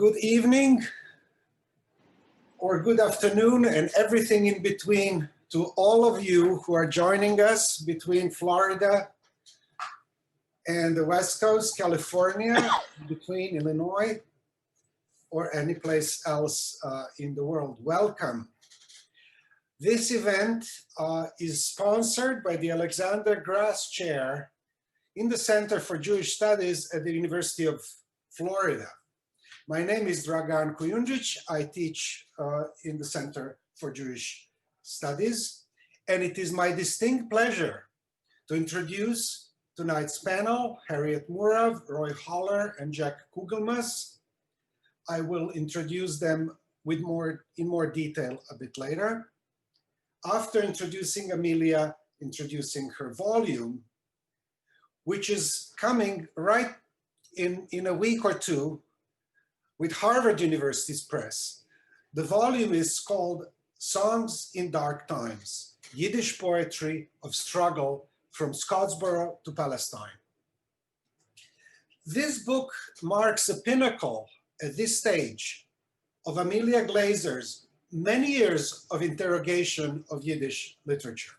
Good evening or good afternoon and everything in between to all of you who are joining us between Florida and the West Coast, California, between Illinois or any place else in the world. Welcome. This event is sponsored by the Alexander Grass Chair in the Center for Jewish Studies at the University of Florida. My name is Dragan Kujundžić. I teach in the Center for Jewish Studies, and it is my distinct pleasure to introduce tonight's panel, Harriet Murav, Roy Holler, and Jack Cooglemas. I will introduce them in more detail a bit later. After introducing Amelia, introducing her volume, which is coming right in a week or two with Harvard University's press. The volume is called Songs in Dark Times, Yiddish Poetry of Struggle from Scottsboro to Palestine. This book marks a pinnacle at this stage of Amelia Glaser's many years of interrogation of Yiddish literature.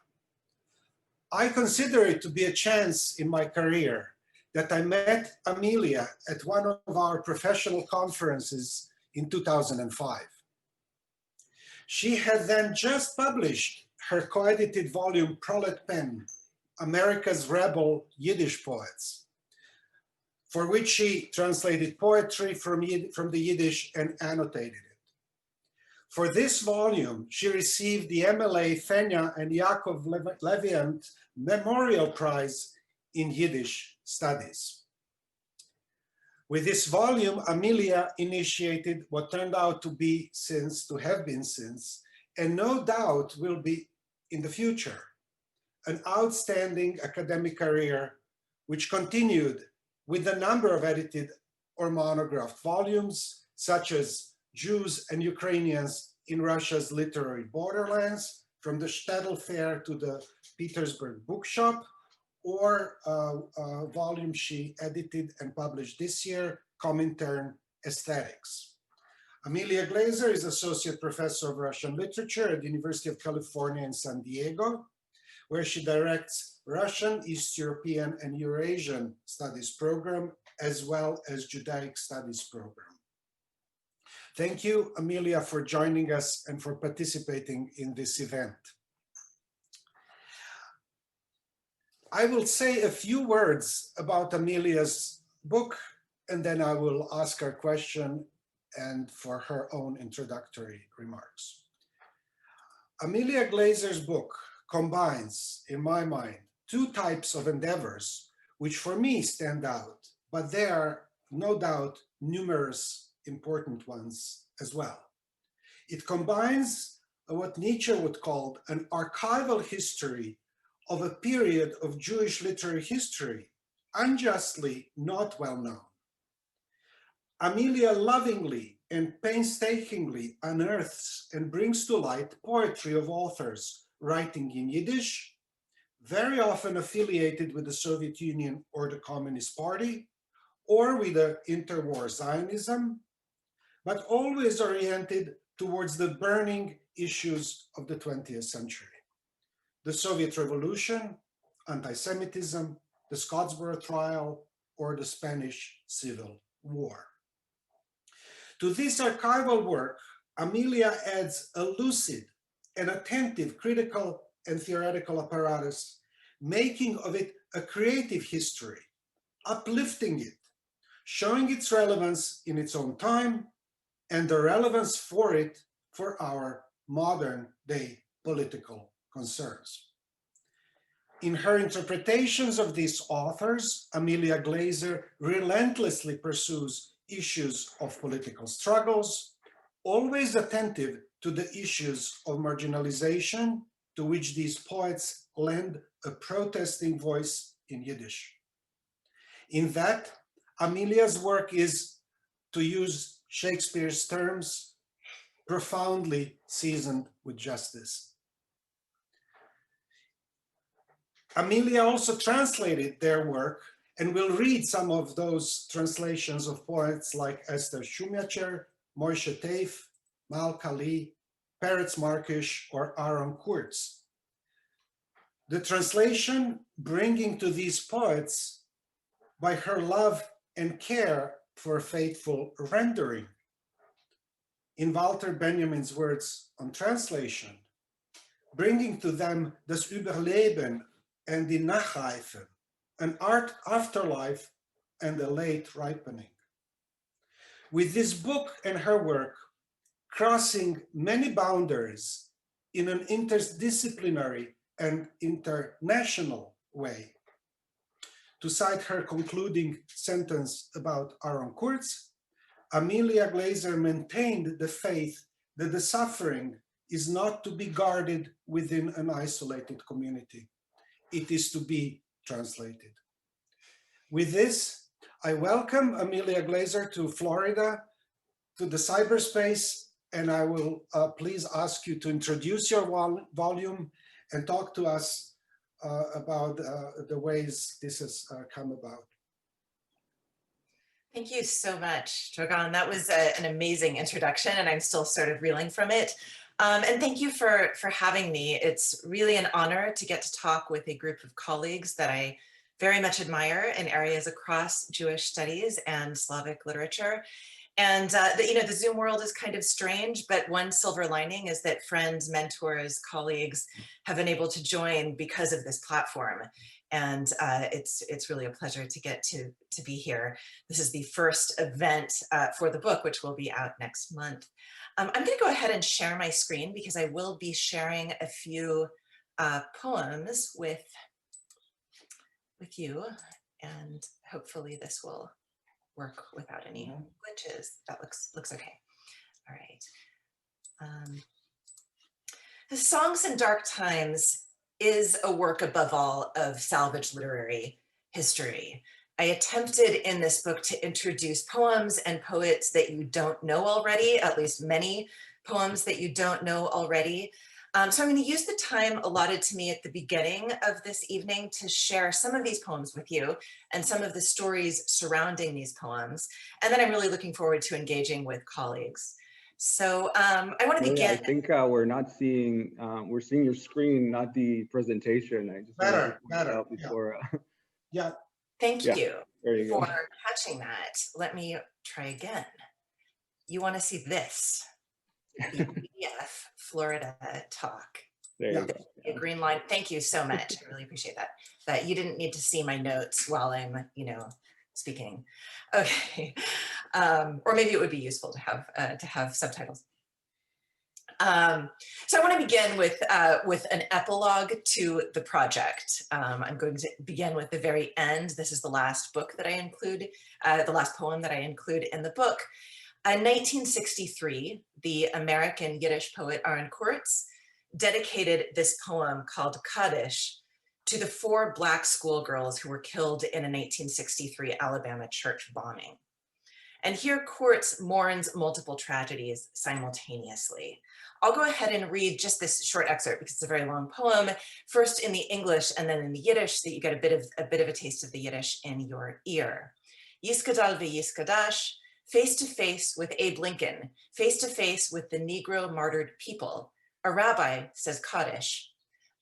I consider it to be a chance in my career that I met Amelia at one of our professional conferences in 2005. She had then just published her co-edited volume, Proletpen, America's Rebel Yiddish Poets, for which she translated poetry from the Yiddish and annotated it. For this volume, she received the MLA Fenya and Yaakov Leviant Memorial Prize in Yiddish Studies. With this volume, Amelia initiated what turned out to have been since, and no doubt will be in the future, an outstanding academic career which continued with a number of edited or monographed volumes, such as Jews and Ukrainians in Russia's literary borderlands, from the Shtetl Fair to the Petersburg Bookshop, or a volume she edited and published this year, Comintern Aesthetics. Amelia Glaser is Associate Professor of Russian Literature at the University of California in San Diego, where she directs Russian, East European, and Eurasian Studies program, as well as Judaic Studies program. Thank you, Amelia, for joining us and for participating in this event. I will say a few words about Amelia's book, and then I will ask her question and for her own introductory remarks. Amelia Glaser's book combines, in my mind, two types of endeavors, which for me stand out, but there are no doubt numerous important ones as well. It combines what Nietzsche would call an archival history of a period of Jewish literary history, unjustly not well known. Amelia lovingly and painstakingly unearths and brings to light poetry of authors writing in Yiddish, very often affiliated with the Soviet Union or the Communist Party, or with the interwar Zionism, but always oriented towards the burning issues of the 20th century. The Soviet Revolution, anti-Semitism, the Scottsboro trial, or the Spanish Civil War. To this archival work, Amelia adds a lucid and attentive critical and theoretical apparatus, making of it a creative history, uplifting it, showing its relevance in its own time, and the relevance for it for our modern day political concerns. In her interpretations of these authors, Amelia Glaser relentlessly pursues issues of political struggles, always attentive to the issues of marginalization to which these poets lend a protesting voice in Yiddish. In that, Amelia's work is, to use Shakespeare's terms, profoundly seasoned with justice. Amelia also translated their work And we'll read some of those translations of poets like Esther Chmieacher, Moshe Teif, Mal Kali, Peretz Markish, or Aaron Kurtz. The translation bringing to these poets by her love and care for faithful rendering. In Walter Benjamin's words on translation, bringing to them das Überleben and die Nachreife, an art afterlife and a late ripening. With this book and her work, crossing many boundaries in an interdisciplinary and international way. To cite her concluding sentence about Aaron Kurtz, Amelia Glaser maintained the faith that the suffering is not to be guarded within an isolated community. It is to be translated. With this, I welcome Amelia Glaser to Florida, to the cyberspace, and I will please ask you to introduce your volume and talk to us about the ways this has come about. Thank you so much, Drogon. That was an amazing introduction, and I'm still sort of reeling from it. And thank you for having me. It's really an honor to get to talk with a group of colleagues that I very much admire in areas across Jewish studies and Slavic literature. And the Zoom world is kind of strange, but one silver lining is that friends, mentors, colleagues have been able to join because of this platform. And it's really a pleasure to get to be here. This is the first event for the book, which will be out next month. I'm going to go ahead and share my screen because I will be sharing a few poems with you, and hopefully this will work without any glitches. That looks okay. All right. The Songs in Dark Times is a work above all of salvage literary history. I attempted in this book to introduce poems and poets that you don't know already, at least many poems that you don't know already. So I'm going to use the time allotted to me at the beginning of this evening to share some of these poems with you and some of the stories surrounding these poems. And then I'm really looking forward to engaging with colleagues. So I want to begin. I think we're not seeing, we're seeing your screen, not the presentation. I just better. Before, yeah. Thank you, for catching that. Let me try again. You want to see this? The PDF Florida talk. There you go. A green line. Thank you so much. I really appreciate that. That you didn't need to see my notes while I'm, speaking. Okay. Or maybe it would be useful to have subtitles. So I want to begin with an epilogue to the project. I'm going to begin with the very end. This is the last book that I include, the last poem that I include in the book. In 1963, the American Yiddish poet Aaron Kurtz dedicated this poem called Kaddish to the 4 Black schoolgirls who were killed in a 1963 Alabama church bombing. And here Kurtz mourns multiple tragedies simultaneously. I'll go ahead and read just this short excerpt because it's a very long poem, first in the English and then in the Yiddish, so that you get a bit of a taste of the Yiddish in your ear. Yiskadal v'yiskadash, face to face with Abe Lincoln, face to face with the Negro martyred people. A rabbi says Kaddish.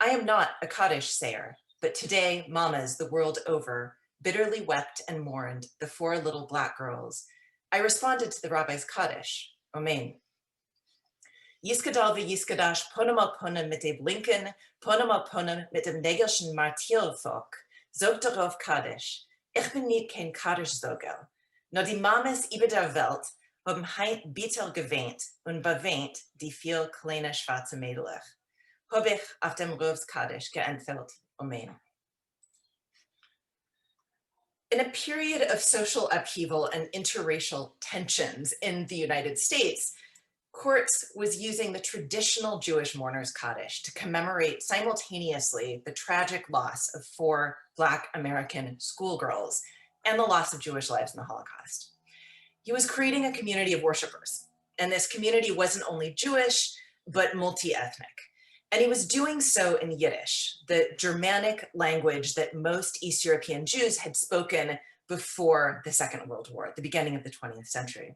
I am not a Kaddish sayer, but today mamas the world over bitterly wept and mourned the 4 little Black girls. I responded to the rabbi's Kaddish, Amen. Yiskadal v'yiskadash ponem al ponem mit Abe Lincoln, ponem al ponem mit dem Negelschen Martiervolk, zog darauf Kaddish. Ich bin nicht kein Kaddish-Zogel. No die Mames über der Welt haben heint bitter geweint und beweint die 4 kleine schwarze Mädelach. Hab ich auf dem Rovs Kaddish geantwortet, Amen. In a period of social upheaval and interracial tensions in the United States, Kurtz was using the traditional Jewish mourners Kaddish to commemorate simultaneously the tragic loss of 4 Black American schoolgirls and the loss of Jewish lives in the Holocaust. He was creating a community of worshipers, and this community wasn't only Jewish, but multi-ethnic. And he was doing so in Yiddish, the Germanic language that most East European Jews had spoken before the Second World War, at the beginning of the 20th century.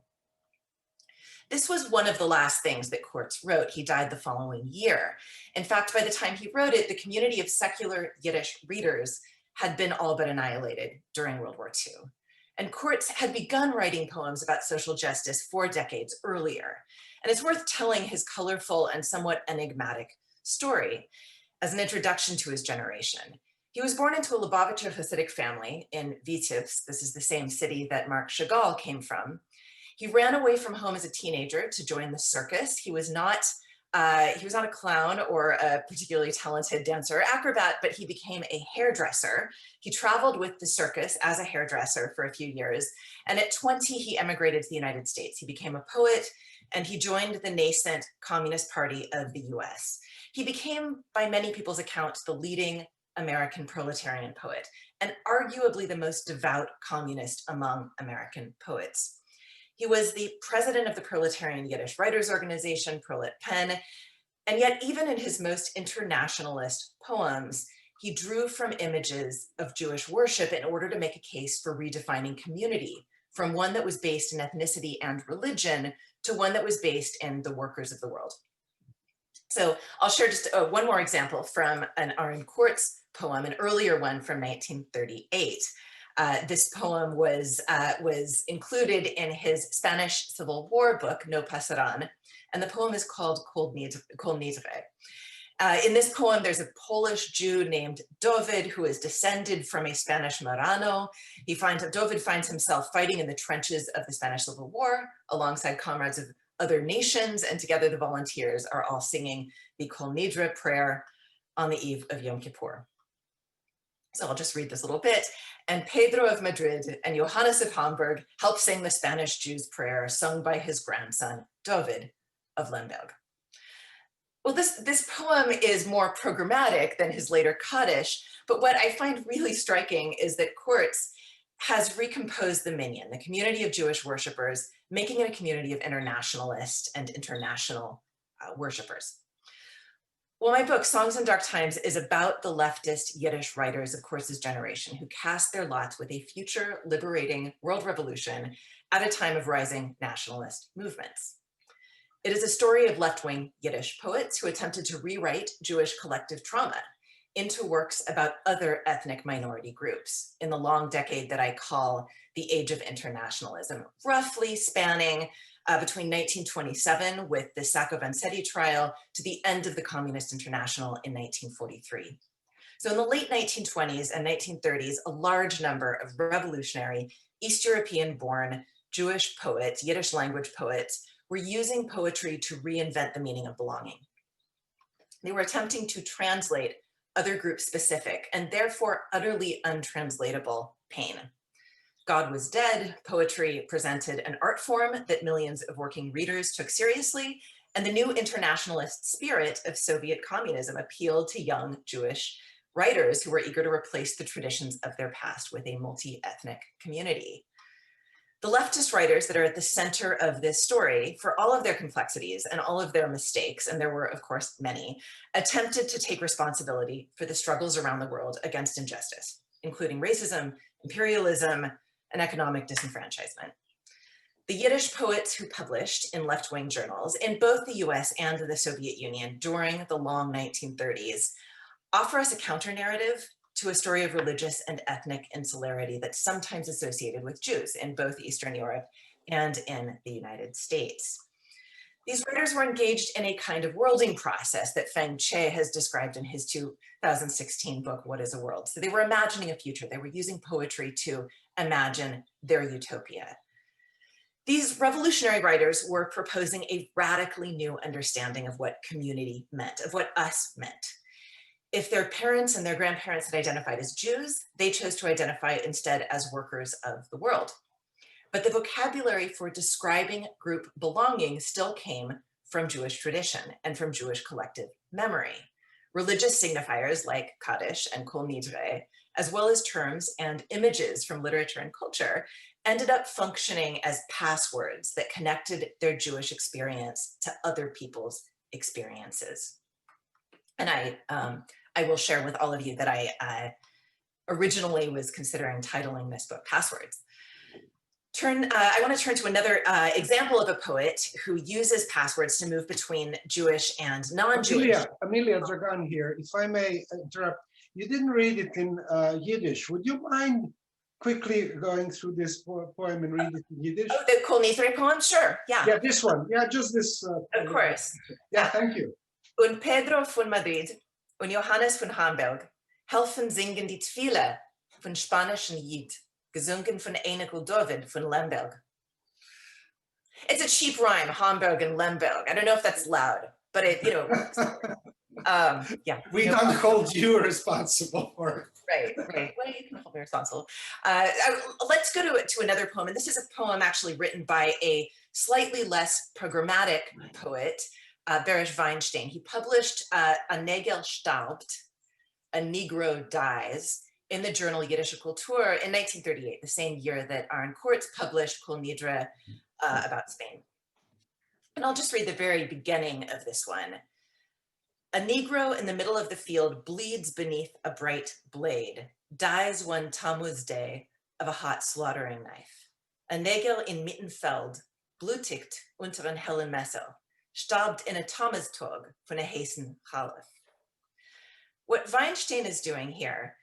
This was one of the last things that Kurtz wrote. He died the following year. In fact, by the time he wrote it, the community of secular Yiddish readers had been all but annihilated during World War II. And Kurtz had begun writing poems about social justice 4 decades earlier. And it's worth telling his colorful and somewhat enigmatic story as an introduction to his generation. He was born into a Lubavitcher Hasidic family in Vitebsk. This is the same city that Marc Chagall came from. He ran away from home as a teenager to join the circus. He was not a clown or a particularly talented dancer or acrobat, but he became a hairdresser. He traveled with the circus as a hairdresser for a few years. And at 20, he emigrated to the United States. He became a poet and he joined the nascent Communist Party of the US. He became, by many people's accounts, the leading American proletarian poet and arguably the most devout communist among American poets. He was the president of the Proletarian Yiddish Writers Organization, Proletpen, and yet even in his most internationalist poems, he drew from images of Jewish worship in order to make a case for redefining community, from one that was based in ethnicity and religion to one that was based in the workers of the world. So I'll share just one more example from an Aaron Kurtz poem, an earlier one from 1938. This poem was included in his Spanish Civil War book, No Pasaran, and the poem is called Khmelnytsky. In this poem, there's a Polish Jew named David who is descended from a Spanish Marrano. David finds himself fighting in the trenches of the Spanish Civil War alongside comrades of other nations, and together the volunteers are all singing the Kol Nidre prayer on the eve of Yom Kippur. So I'll just read this little bit. And Pedro of Madrid and Johannes of Hamburg help sing the Spanish Jew's prayer sung by his grandson, David of Lemberg. Well, this poem is more programmatic than his later Kaddish, but what I find really striking is that Kurtz has recomposed the minyan, the community of Jewish worshipers, making it a community of internationalist and international worshipers. Well, my book, Songs in Dark Times, is about the leftist Yiddish writers of Kurtz's generation who cast their lots with a future liberating world revolution at a time of rising nationalist movements. It is a story of left-wing Yiddish poets who attempted to rewrite Jewish collective trauma into works about other ethnic minority groups in the long decade that I call the Age of Internationalism, roughly spanning between 1927 with the Sacco Vanzetti trial to the end of the Communist International in 1943. So in the late 1920s and 1930s, a large number of revolutionary East European-born Jewish poets, Yiddish language poets, were using poetry to reinvent the meaning of belonging. They were attempting to translate other group-specific and therefore utterly untranslatable pain. God Was Dead, poetry presented an art form that millions of working readers took seriously, and the new internationalist spirit of Soviet communism appealed to young Jewish writers who were eager to replace the traditions of their past with a multi-ethnic community. The leftist writers that are at the center of this story, for all of their complexities and all of their mistakes, and there were of course many, attempted to take responsibility for the struggles around the world against injustice, including racism, imperialism, and economic disenfranchisement. The Yiddish poets who published in left-wing journals in both the US and the Soviet Union during the long 1930s offer us a counter-narrative to a story of religious and ethnic insularity that's sometimes associated with Jews in both Eastern Europe and in the United States. These writers were engaged in a kind of worlding process that Feng Che has described in his 2016 book, What is a World? So they were imagining a future. They were using poetry to imagine their utopia. These revolutionary writers were proposing a radically new understanding of what community meant, of what us meant. If their parents and their grandparents had identified as Jews, they chose to identify instead as workers of the world. But the vocabulary for describing group belonging still came from Jewish tradition and from Jewish collective memory. Religious signifiers like Kaddish and Kol Nidre, as well as terms and images from literature and culture, ended up functioning as passwords that connected their Jewish experience to other people's experiences. And I will share with all of you that I originally was considering titling this book Passwords. I want to turn to another example of a poet who uses passwords to move between Jewish and non-Jewish. Amelia Dragan here, if I may interrupt. You didn't read it in Yiddish. Would you mind quickly going through this poem and read it in Yiddish? Oh, the Khmelnytsky poem? Sure, yeah. Yeah, this one. Yeah, just this. Of course. Yeah, thank you. Und Pedro von Madrid und Johannes von Hamburg helfen singen die Tfile von spanischen Jid, gesungen von Einikel David von Lemberg. It's a cheap rhyme, Hamburg and Lemberg. I don't know if that's loud, but it, yeah. We don't hold you responsible for it. Right. Well, you can hold me responsible. Let's go to another poem. And this is a poem actually written by a slightly less programmatic poet, Berish Weinstein. He published A Negel starbt, A Negro dies, in the journal Yiddish Kultur in 1938, the same year that Aaron Kurtz published Kol Nidre about Spain. And I'll just read the very beginning of this one. A Negro in the middle of the field bleeds beneath a bright blade, dies one Tammuz day of a hot slaughtering knife. A Negel in Mittenfeld blutigt unter ein hellen Messer, starbt in a Tammuztag von a heißen Chalef. What Weinstein is doing here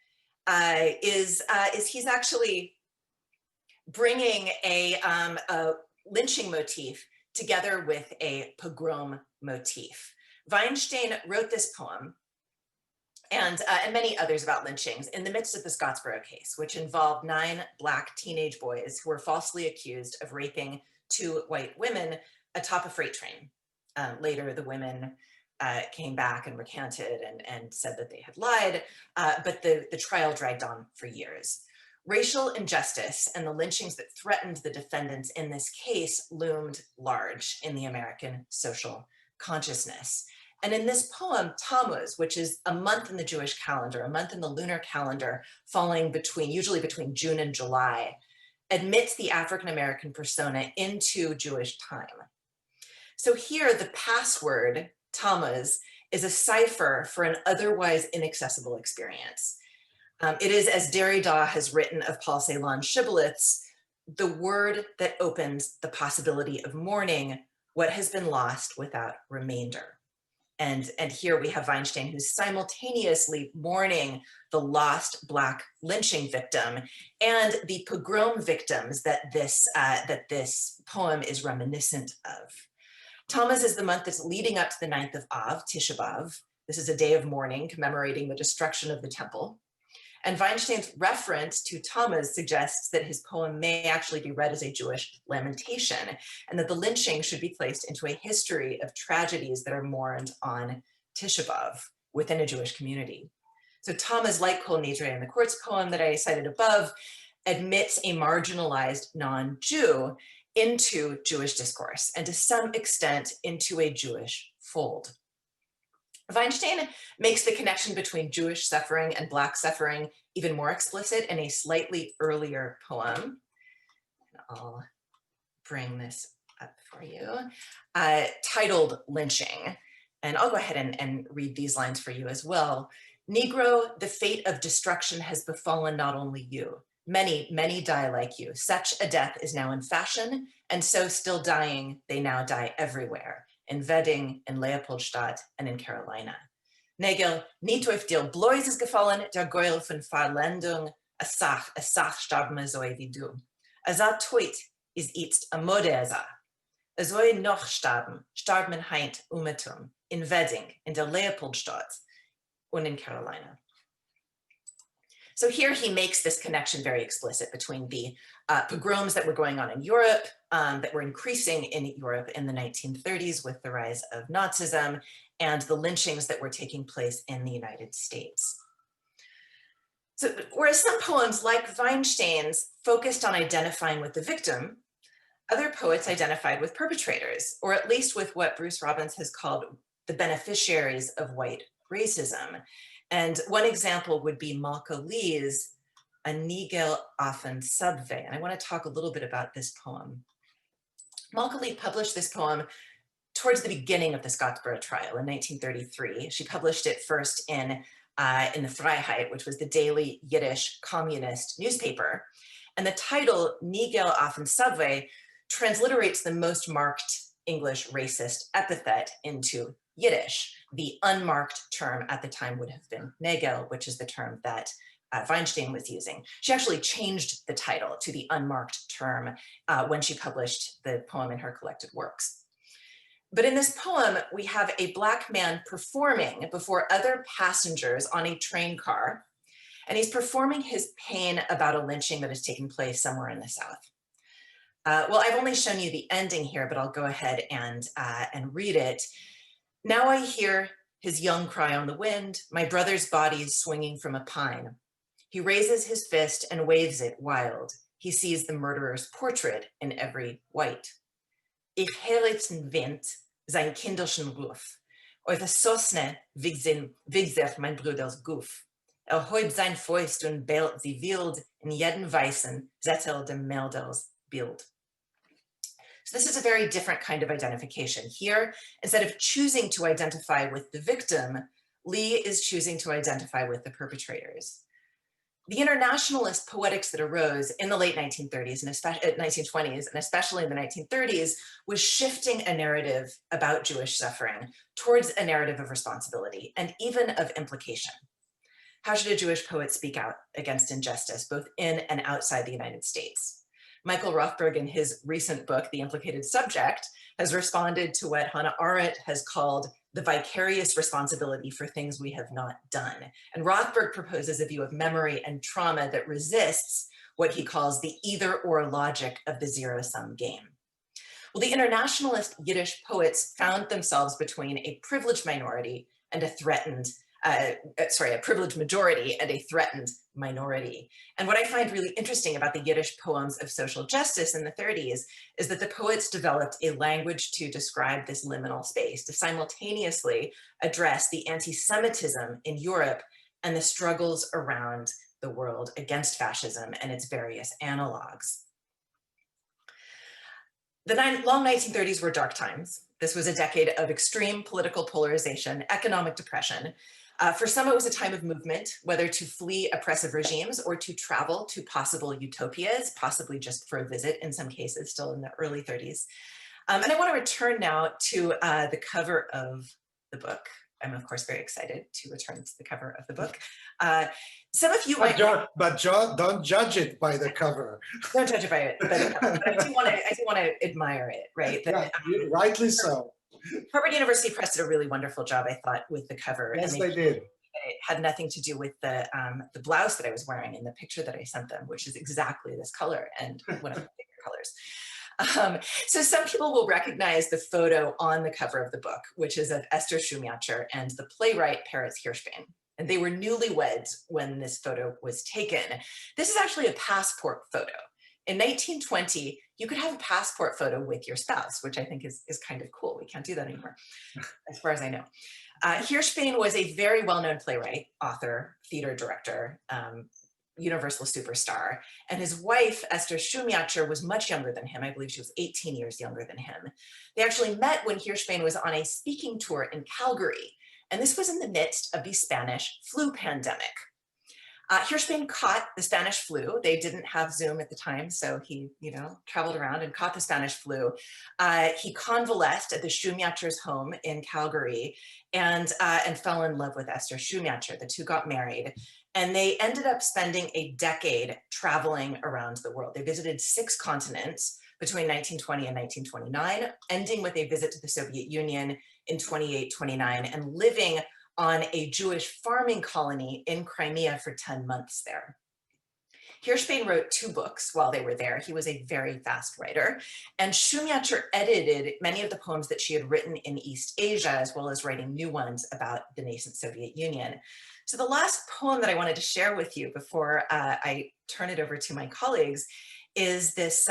is he's actually bringing a lynching motif together with a pogrom motif. Weinstein wrote this poem and many others about lynchings in the midst of the Scottsboro case, which involved 9 Black teenage boys who were falsely accused of raping 2 white women atop a freight train. Later, the women came back and recanted and said that they had lied, but the trial dragged on for years. Racial injustice and the lynchings that threatened the defendants in this case loomed large in the American social consciousness. And in this poem, Tammuz, which is a month in the Jewish calendar, a month in the lunar calendar, falling usually between June and July, admits the African-American persona into Jewish time. So here, the password, Tammuz, is a cipher for an otherwise inaccessible experience. It is, as Derrida has written of Paul Celan shibboleths, the word that opens the possibility of mourning what has been lost without remainder. And here we have Weinstein, who's simultaneously mourning the lost Black lynching victim and the pogrom victims that this poem is reminiscent of. Tammuz is the month that's leading up to the 9th of Av, Tisha B'Av. This is a day of mourning commemorating the destruction of the temple. And Weinstein's reference to Tammuz suggests that his poem may actually be read as a Jewish lamentation, and that the lynching should be placed into a history of tragedies that are mourned on Tisha B'Av within a Jewish community. So Tammuz, like Kol Nidre in the Kurtz poem that I cited above, admits a marginalized non-Jew into Jewish discourse, and to some extent into a Jewish fold. Weinstein makes the connection between Jewish suffering and Black suffering even more explicit in a slightly earlier poem. I'll bring this up for you, titled Lynching. And I'll go ahead and read these lines for you as well. Negro, the fate of destruction has befallen not only you. Many, many die like you. Such a death is now in fashion, and so still dying, they now die everywhere. In Wedding, in Leopoldstadt, and in Carolina. Negel, niet auf dir bloß ist gefallen, der Geul von Verlendung, a sach starben so wie du. A sa toit is itzt a modesa. A so noch starben heint umetum, in Wedding, in der Leopoldstadt, and in Carolina. So here he makes this connection very explicit between the pogroms that were going on in Europe, that were increasing in Europe in the 1930s with the rise of Nazism, and the lynchings that were taking place in the United States. So whereas some poems like Weinstein's focused on identifying with the victim, other poets identified with perpetrators, or at least with what Bruce Robbins has called the beneficiaries of white racism. And one example would be Malka Lee's A Nigel Offen Subway. And I want to talk a little bit about this poem. Malka Lee published this poem towards the beginning of the Scottsboro trial in 1933. She published it first in the Freiheit, which was the daily Yiddish communist newspaper. And the title, Nigel auf dem Subway, transliterates the most marked English racist epithet into Yiddish. The unmarked term at the time would have been Negel, which is the term that Weinstein was using. She actually changed the title to the unmarked term when she published the poem in her collected works. But in this poem, we have a Black man performing before other passengers on a train car, and he's performing his pain about a lynching that has taken place somewhere in the South. Well, I've only shown you the ending here, but I'll go ahead and read it. Now I hear his young cry on the wind, my brother's body is swinging from a pine. He raises his fist and waves it wild. He sees the murderer's portrait in every white. Ich höre Wind, sein kinderschen Ruf. Eure Sosne wiegt sich mein Bruders Guf. Häubt sein Fäust und bellt sie wild, in jeden Weißen setzt dem Melders Bild. So this is a very different kind of identification. Here, instead of choosing to identify with the victim, Lee is choosing to identify with the perpetrators. The internationalist poetics that arose in the late 1930s and 1920s, and especially in the 1930s, was shifting a narrative about Jewish suffering towards a narrative of responsibility and even of implication. How should a Jewish poet speak out against injustice, both in and outside the United States? Michael Rothberg, in his recent book, The Implicated Subject, has responded to what Hannah Arendt has called the vicarious responsibility for things we have not done. And Rothberg proposes a view of memory and trauma that resists what he calls the either-or logic of the zero-sum game. Well, the internationalist Yiddish poets found themselves between a privileged minority and a privileged majority and a threatened minority. And what I find really interesting about the Yiddish poems of social justice in the 30s is that the poets developed a language to describe this liminal space, to simultaneously address the anti-Semitism in Europe and the struggles around the world against fascism and its various analogs. The long 1930s were dark times. This was a decade of extreme political polarization, economic depression. For some, it was a time of movement, whether to flee oppressive regimes or to travel to possible utopias, possibly just for a visit in some cases, still in the early 30s. And I want to return now to the cover of the book. I'm, of course, very excited to return to the cover of the book. Some of you might... Don't judge it by the cover. Don't judge it by the cover, but I do want to admire it, right? That, rightly so. Harvard University Press did a really wonderful job, I thought, with the cover. Yes, they did. It had nothing to do with the blouse that I was wearing in the picture that I sent them, which is exactly this color and one of my favorite colors. So some people will recognize the photo on the cover of the book, which is of Esther Chmieacher and the playwright Paris Hirschbein. And they were newlyweds when this photo was taken. This is actually a passport photo. In 1920, you could have a passport photo with your spouse, which I think is kind of cool. We can't do that anymore, as far as I know. Hirschbein was a very well-known playwright, author, theater director, universal superstar. And his wife, Esther Chmieacher, was much younger than him. I believe she was 18 years younger than him. They actually met when Hirschbein was on a speaking tour in Calgary. And this was in the midst of the Spanish flu pandemic. Hirschbein caught the Spanish flu. They didn't have Zoom at the time, so he, traveled around and caught the Spanish flu. He convalesced at the Chmieacher's home in Calgary and fell in love with Esther Chmieacher. The two got married, and they ended up spending a decade traveling around the world. They visited 6 continents between 1920 and 1929, ending with a visit to the Soviet Union in 28-29 and living on a Jewish farming colony in Crimea for 10 months there. Hirschbein wrote 2 books while they were there. He was a very fast writer, and Chmieacher edited many of the poems that she had written in East Asia, as well as writing new ones about the nascent Soviet Union. So the last poem that I wanted to share with you before I turn it over to my colleagues is this,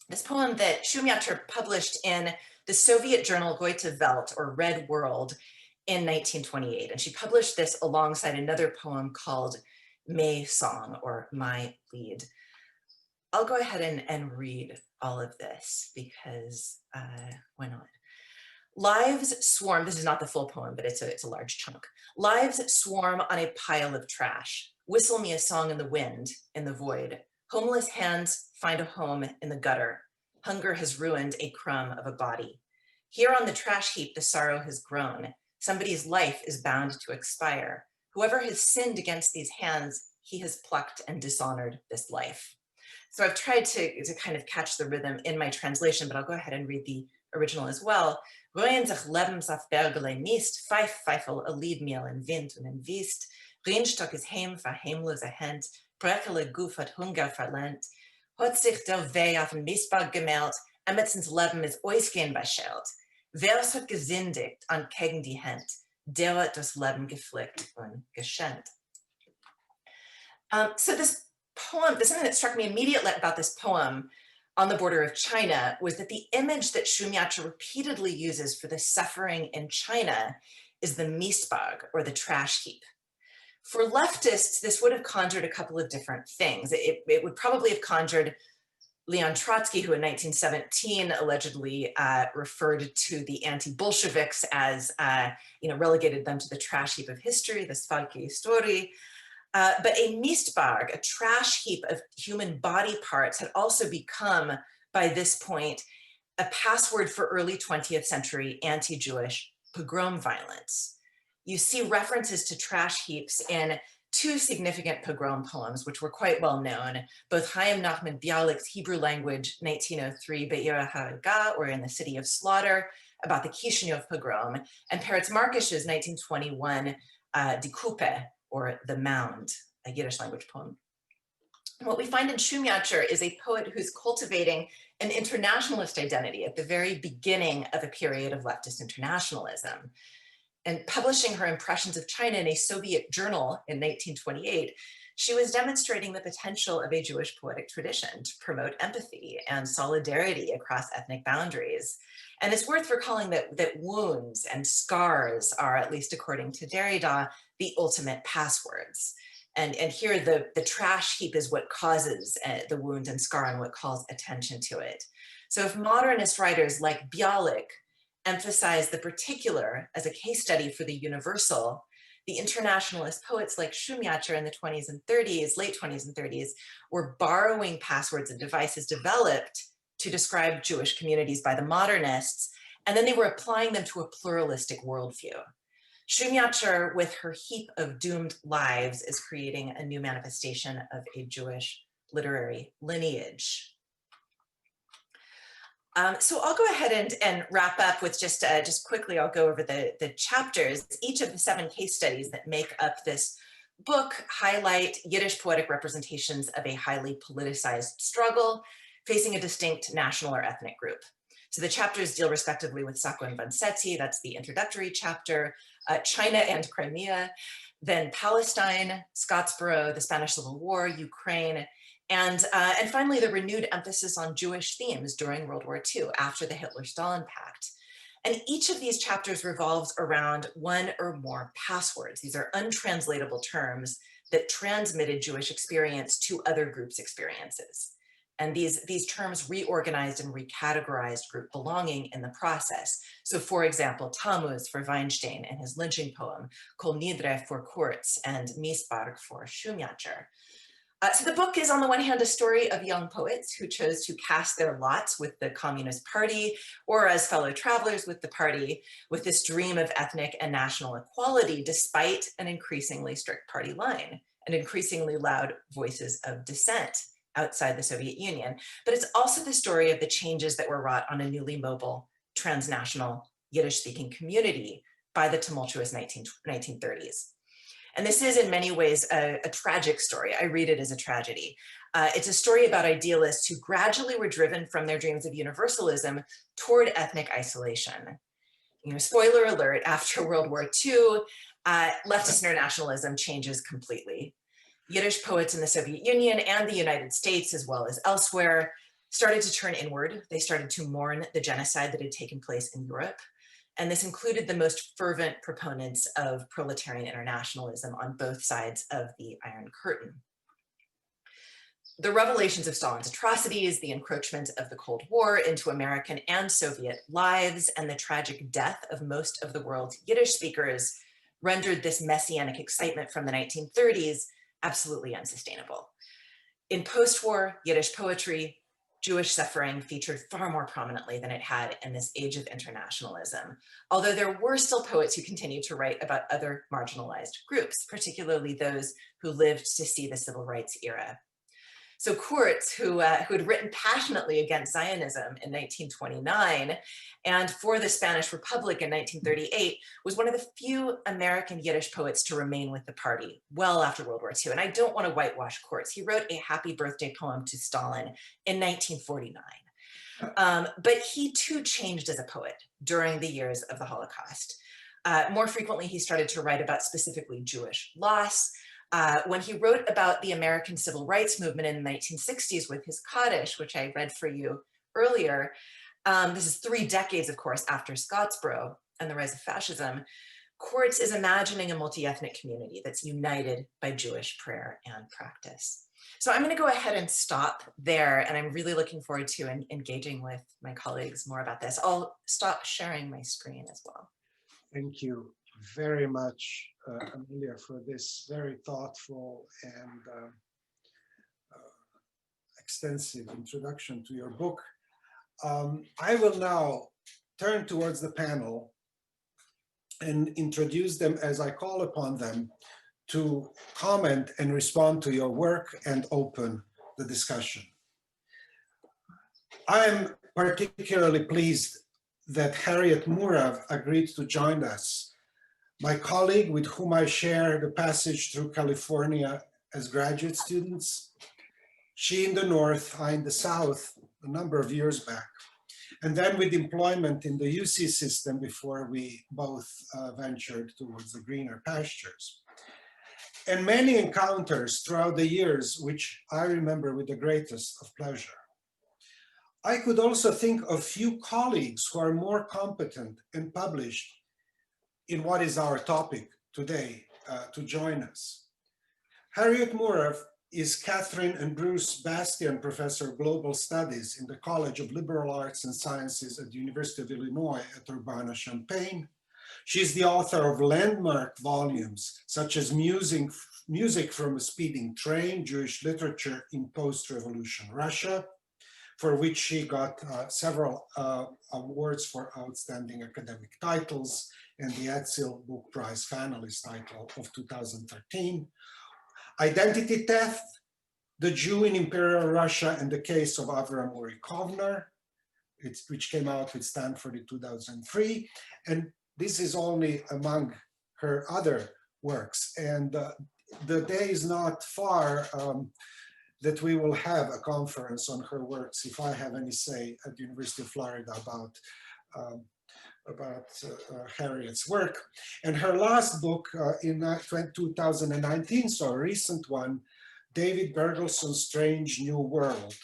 this poem that Chmieacher published in the Soviet journal Goethe Welt, or Red World, in 1928. And she published this alongside another poem called May Song, or My Lied. I'll go ahead and read all of this because why not? Lives swarm, this is not the full poem, but it's a large chunk. Lives swarm on a pile of trash. Whistle me a song in the wind, in the void. Homeless hands find a home in the gutter. Hunger has ruined a crumb of a body. Here on the trash heap, the sorrow has grown. Somebody's life is bound to expire. Whoever has sinned against these hands, he has plucked and dishonored this life. So I've tried to kind of catch the rhythm in my translation, but I'll go ahead and read the original as well. Roeien zich levens af bergele miest, pfeifel a liedmiel in wind en in wiest, Rienstok is heim voor heimlose hand, brekele goof hat hunger verlent, hat zich der wee af een misbag gemeld, en met zijn leven is oisgeen bescheld. Wers hat gesindigt an kegen die hand, der hat das Leben geflickt und geschenkt. So this poem, something that struck me immediately about this poem on the border of China was that the image that Chmieacher repeatedly uses for the suffering in China is the Miesbag, or the trash heap. For leftists, this would have conjured a couple of different things. It would probably have conjured Leon Trotsky, who in 1917 allegedly referred to the anti-Bolsheviks as, relegated them to the trash heap of history, the Svalki Historii. But a Miesbag, a trash heap of human body parts, had also become, by this point, a password for early 20th century anti-Jewish pogrom violence. You see references to trash heaps in two significant pogrom poems, which were quite well known, both Chaim Nachman Bialik's Hebrew language 1903 Be'ir HaHaraga, or In the City of Slaughter, about the Kishinev pogrom, and Peretz Markish's 1921 Die Kuppe, or The Mound, a Yiddish language poem. And what we find in Chmieacher is a poet who's cultivating an internationalist identity at the very beginning of a period of leftist internationalism. And publishing her impressions of China in a Soviet journal in 1928, she was demonstrating the potential of a Jewish poetic tradition to promote empathy and solidarity across ethnic boundaries. And it's worth recalling that wounds and scars are, at least according to Derrida, the ultimate passwords. And here the trash heap is what causes the wound and scar and what calls attention to it. So if modernist writers like Bialik emphasize the particular as a case study for the universal, the internationalist poets like Chmieacher in the 20s and 30s, late 20s and 30s, were borrowing passwords and devices developed to describe Jewish communities by the modernists, and then they were applying them to a pluralistic worldview. Chmieacher, with her heap of doomed lives, is creating a new manifestation of a Jewish literary lineage. So I'll go ahead and wrap up with just quickly, I'll go over the chapters. Each of the 7 case studies that make up this book highlight Yiddish poetic representations of a highly politicized struggle facing a distinct national or ethnic group. So the chapters deal respectively with Sako and Vansetsi, that's the introductory chapter, China and Crimea, then Palestine, Scottsboro, the Spanish Civil War, Ukraine, and finally the renewed emphasis on Jewish themes during World War II after the Hitler-Stalin Pact. And each of these chapters revolves around one or more passwords. These are untranslatable terms that transmitted Jewish experience to other groups' experiences. And these terms reorganized and recategorized group belonging in the process. So for example, Tammuz for Weinstein and his lynching poem, Kol Nidre for Kurtz, and Miesbag for Chmieacher. So the book is on the one hand a story of young poets who chose to cast their lots with the Communist Party or as fellow travelers with the party, with this dream of ethnic and national equality despite an increasingly strict party line and increasingly loud voices of dissent outside the Soviet Union. But it's also the story of the changes that were wrought on a newly mobile, transnational, Yiddish-speaking community by the tumultuous 1930s. And this is in many ways a tragic story. I read it as a tragedy. It's a story about idealists who gradually were driven from their dreams of universalism toward ethnic isolation. You know, spoiler alert, after World War II, leftist internationalism changes completely. Yiddish poets in the Soviet Union and the United States, as well as elsewhere, started to turn inward. They started to mourn the genocide that had taken place in Europe. And this included the most fervent proponents of proletarian internationalism on both sides of the Iron Curtain. The revelations of Stalin's atrocities, the encroachment of the Cold War into American and Soviet lives, and the tragic death of most of the world's Yiddish speakers rendered this messianic excitement from the 1930s absolutely unsustainable. In post-war Yiddish poetry, Jewish suffering featured far more prominently than it had in this age of internationalism, although there were still poets who continued to write about other marginalized groups, particularly those who lived to see the civil rights era. So Kurtz, who had written passionately against Zionism in 1929 and for the Spanish Republic in 1938, was one of the few American Yiddish poets to remain with the party well after World War II. And I don't want to whitewash Kurtz. He wrote a happy birthday poem to Stalin in 1949. But he too changed as a poet during the years of the Holocaust. More frequently, he started to write about specifically Jewish loss. When he wrote about the American Civil Rights Movement in the 1960s with his Kaddish, which I read for you earlier, this is 3 decades, of course, after Scottsboro and the rise of fascism, Kurtz is imagining a multi-ethnic community that's united by Jewish prayer and practice. So I'm going to go ahead and stop there, and I'm really looking forward to engaging with my colleagues more about this. I'll stop sharing my screen as well. Thank you very much, Amelia, for this very thoughtful and extensive introduction to your book. I will now turn towards the panel and introduce them as I call upon them to comment and respond to your work and open the discussion. I am particularly pleased that Harriet Murav agreed to join us, my colleague with whom I share the passage through California as graduate students. She in the north, I in the south, a number of years back. And then with employment in the UC system before we both ventured towards the greener pastures. And many encounters throughout the years, which I remember with the greatest of pleasure. I could also think of few colleagues who are more competent and published in what is our topic today to join us. Harriet Murav is Catherine and Bruce Bastian Professor of Global Studies in the College of Liberal Arts and Sciences at the University of Illinois at Urbana-Champaign. She's the author of landmark volumes such as Music from a Speeding Train, Jewish Literature in Post-Revolution Russia, for which she got several awards for outstanding academic titles, and the Edsel Book Prize finalist title of 2013. Identity Theft, The Jew in Imperial Russia and the Case of Avram Uri Kovner, which came out with Stanford in 2003. And this is only among her other works. And the day is not far that we will have a conference on her works, if I have any say, at the University of Florida about Harriet's work. And her last book in 2019, so a recent one, David Bergelson's Strange New World,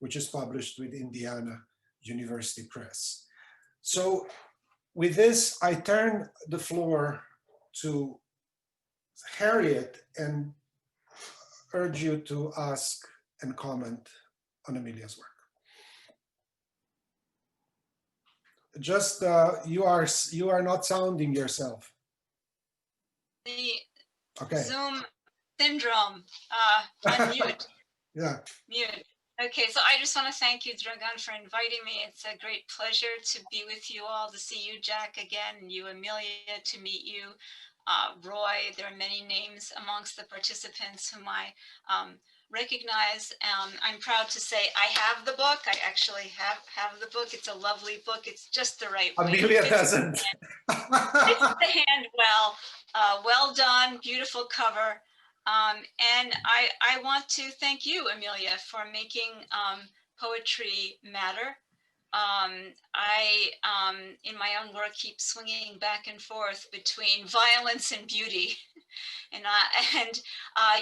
which is published with Indiana University Press. So with this, I turn the floor to Harriet and urge you to ask and comment on Amelia's work. Just you are not sounding yourself. The okay. Zoom syndrome. Unmute. Yeah. Mute. Okay, so I just want to thank you, Dragan, for inviting me. It's a great pleasure to be with you all, to see you, Jack, again, and you, Amelia, to meet you, Roy. There are many names amongst the participants whom I recognize. I'm proud to say I have the book. I actually have the book. It's a lovely book. It's just the right way. Amelia doesn't. It's the hand well. Well done, beautiful cover. And I want to thank you, Amelia, for making poetry matter. I, in my own work, keep swinging back and forth between violence and beauty. And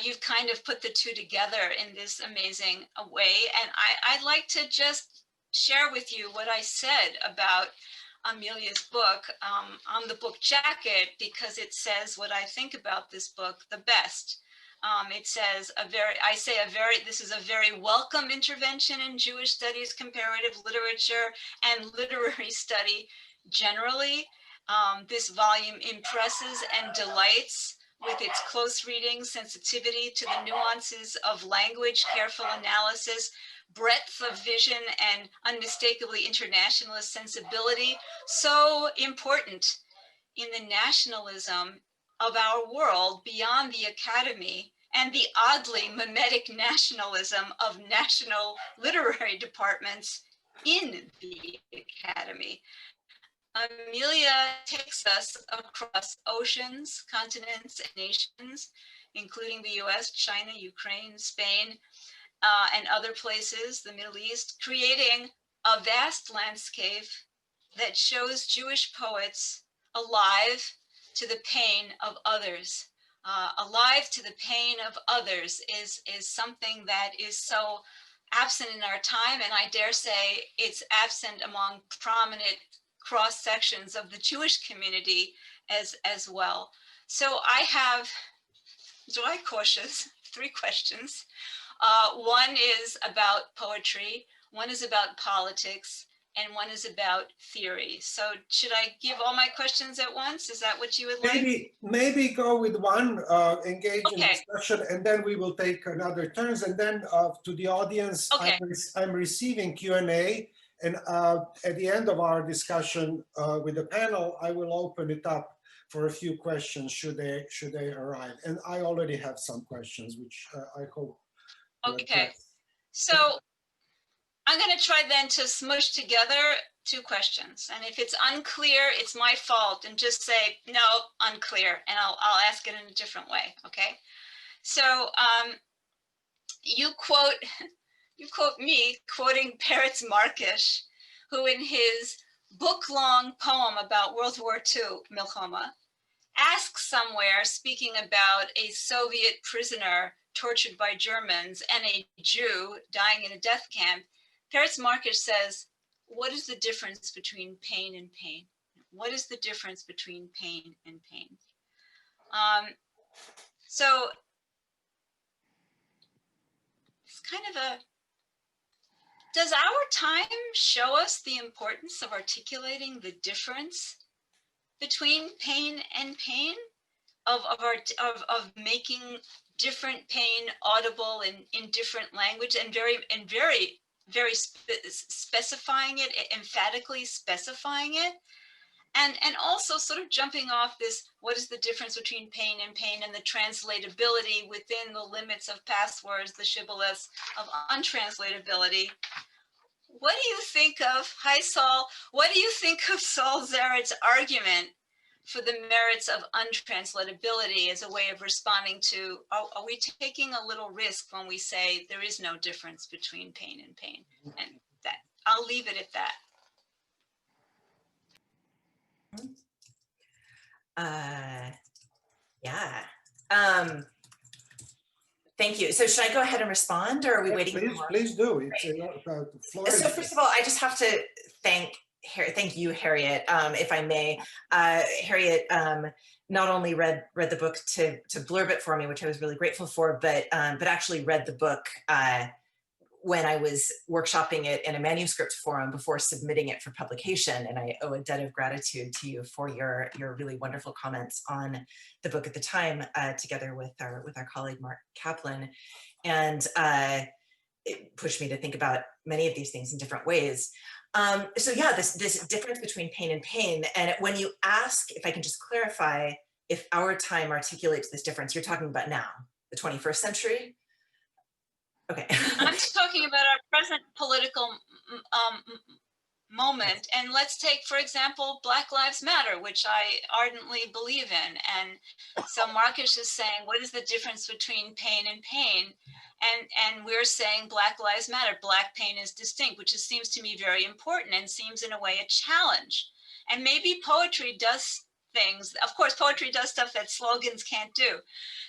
you've kind of put the two together in this amazing way. And I'd like to just share with you what I said about Amelia's book on the book jacket, because it says what I think about this book the best. It says this is a very welcome intervention in Jewish studies, comparative literature, and literary study generally. This volume impresses and delights with its close reading, sensitivity to the nuances of language, careful analysis, breadth of vision, and unmistakably internationalist sensibility, so important in the nationalism of our world beyond the academy and the oddly mimetic nationalism of national literary departments in the academy. Amelia takes us across oceans, continents, and nations, including the US, China, Ukraine, Spain, and other places, the Middle East, creating a vast landscape that shows Jewish poets alive to the pain of others. Alive to the pain of others is something that is so absent in our time, and I dare say it's absent among prominent cross sections of the Jewish community as well. So I have, dry cautious, 3 questions. One is about poetry, one is about politics, and one is about theory. So should I give all my questions at once? Is that what you would like? Maybe go with one, engage in Okay. discussion, and then we will take another turns. And then to the audience, Okay. I'm receiving Q&A. And at the end of our discussion with the panel, I will open it up for a few questions should they arrive. And I already have some questions, which I hope. Okay. So I'm going to try then to smush together 2 questions. And if it's unclear, it's my fault. And just say, no, unclear. And I'll ask it in a different way. Okay. So you quote me quoting Peretz Markish, who in his book-long poem about World War II, Milchama, asks somewhere, speaking about a Soviet prisoner tortured by Germans and a Jew dying in a death camp, Peretz Markish says, what is the difference between pain and pain? What is the difference between pain and pain? So it's kind of a, does our time show us the importance of articulating the difference between pain and pain, of making different pain audible in different language, and very specifying it, emphatically specifying it, and also sort of jumping off this, what is the difference between pain and the translatability within the limits of passwords, the shibboleths of untranslatability. What do you think of, hi Saul, what do you think of Saul Zaret's argument for the merits of untranslatability as a way of responding to, are we taking a little risk when we say there is no difference between pain and pain? And that, I'll leave it at that. Yeah. Thank you. So should I go ahead and respond, or are we waiting? Please do. It's so first of all, I just have to thank you, Harriet, if I may. Harriet not only read the book to blurb it for me, which I was really grateful for, but actually read the book when I was workshopping it in a manuscript forum before submitting it for publication. And I owe a debt of gratitude to you for your really wonderful comments on the book at the time, together with our colleague, Mark Kaplan. And it pushed me to think about many of these things in different ways. So yeah, this difference between pain and pain. And when you ask, if I can just clarify, if our time articulates this difference, you're talking about now, the 21st century? Okay. I'm talking about our present political moment. And let's take, for example, Black Lives Matter, which I ardently believe in. And so Markish is saying, what is the difference between pain and pain? And we're saying Black Lives Matter, Black pain is distinct, which seems to me very important and seems in a way a challenge. And maybe poetry does things, of course, poetry does stuff that slogans can't do.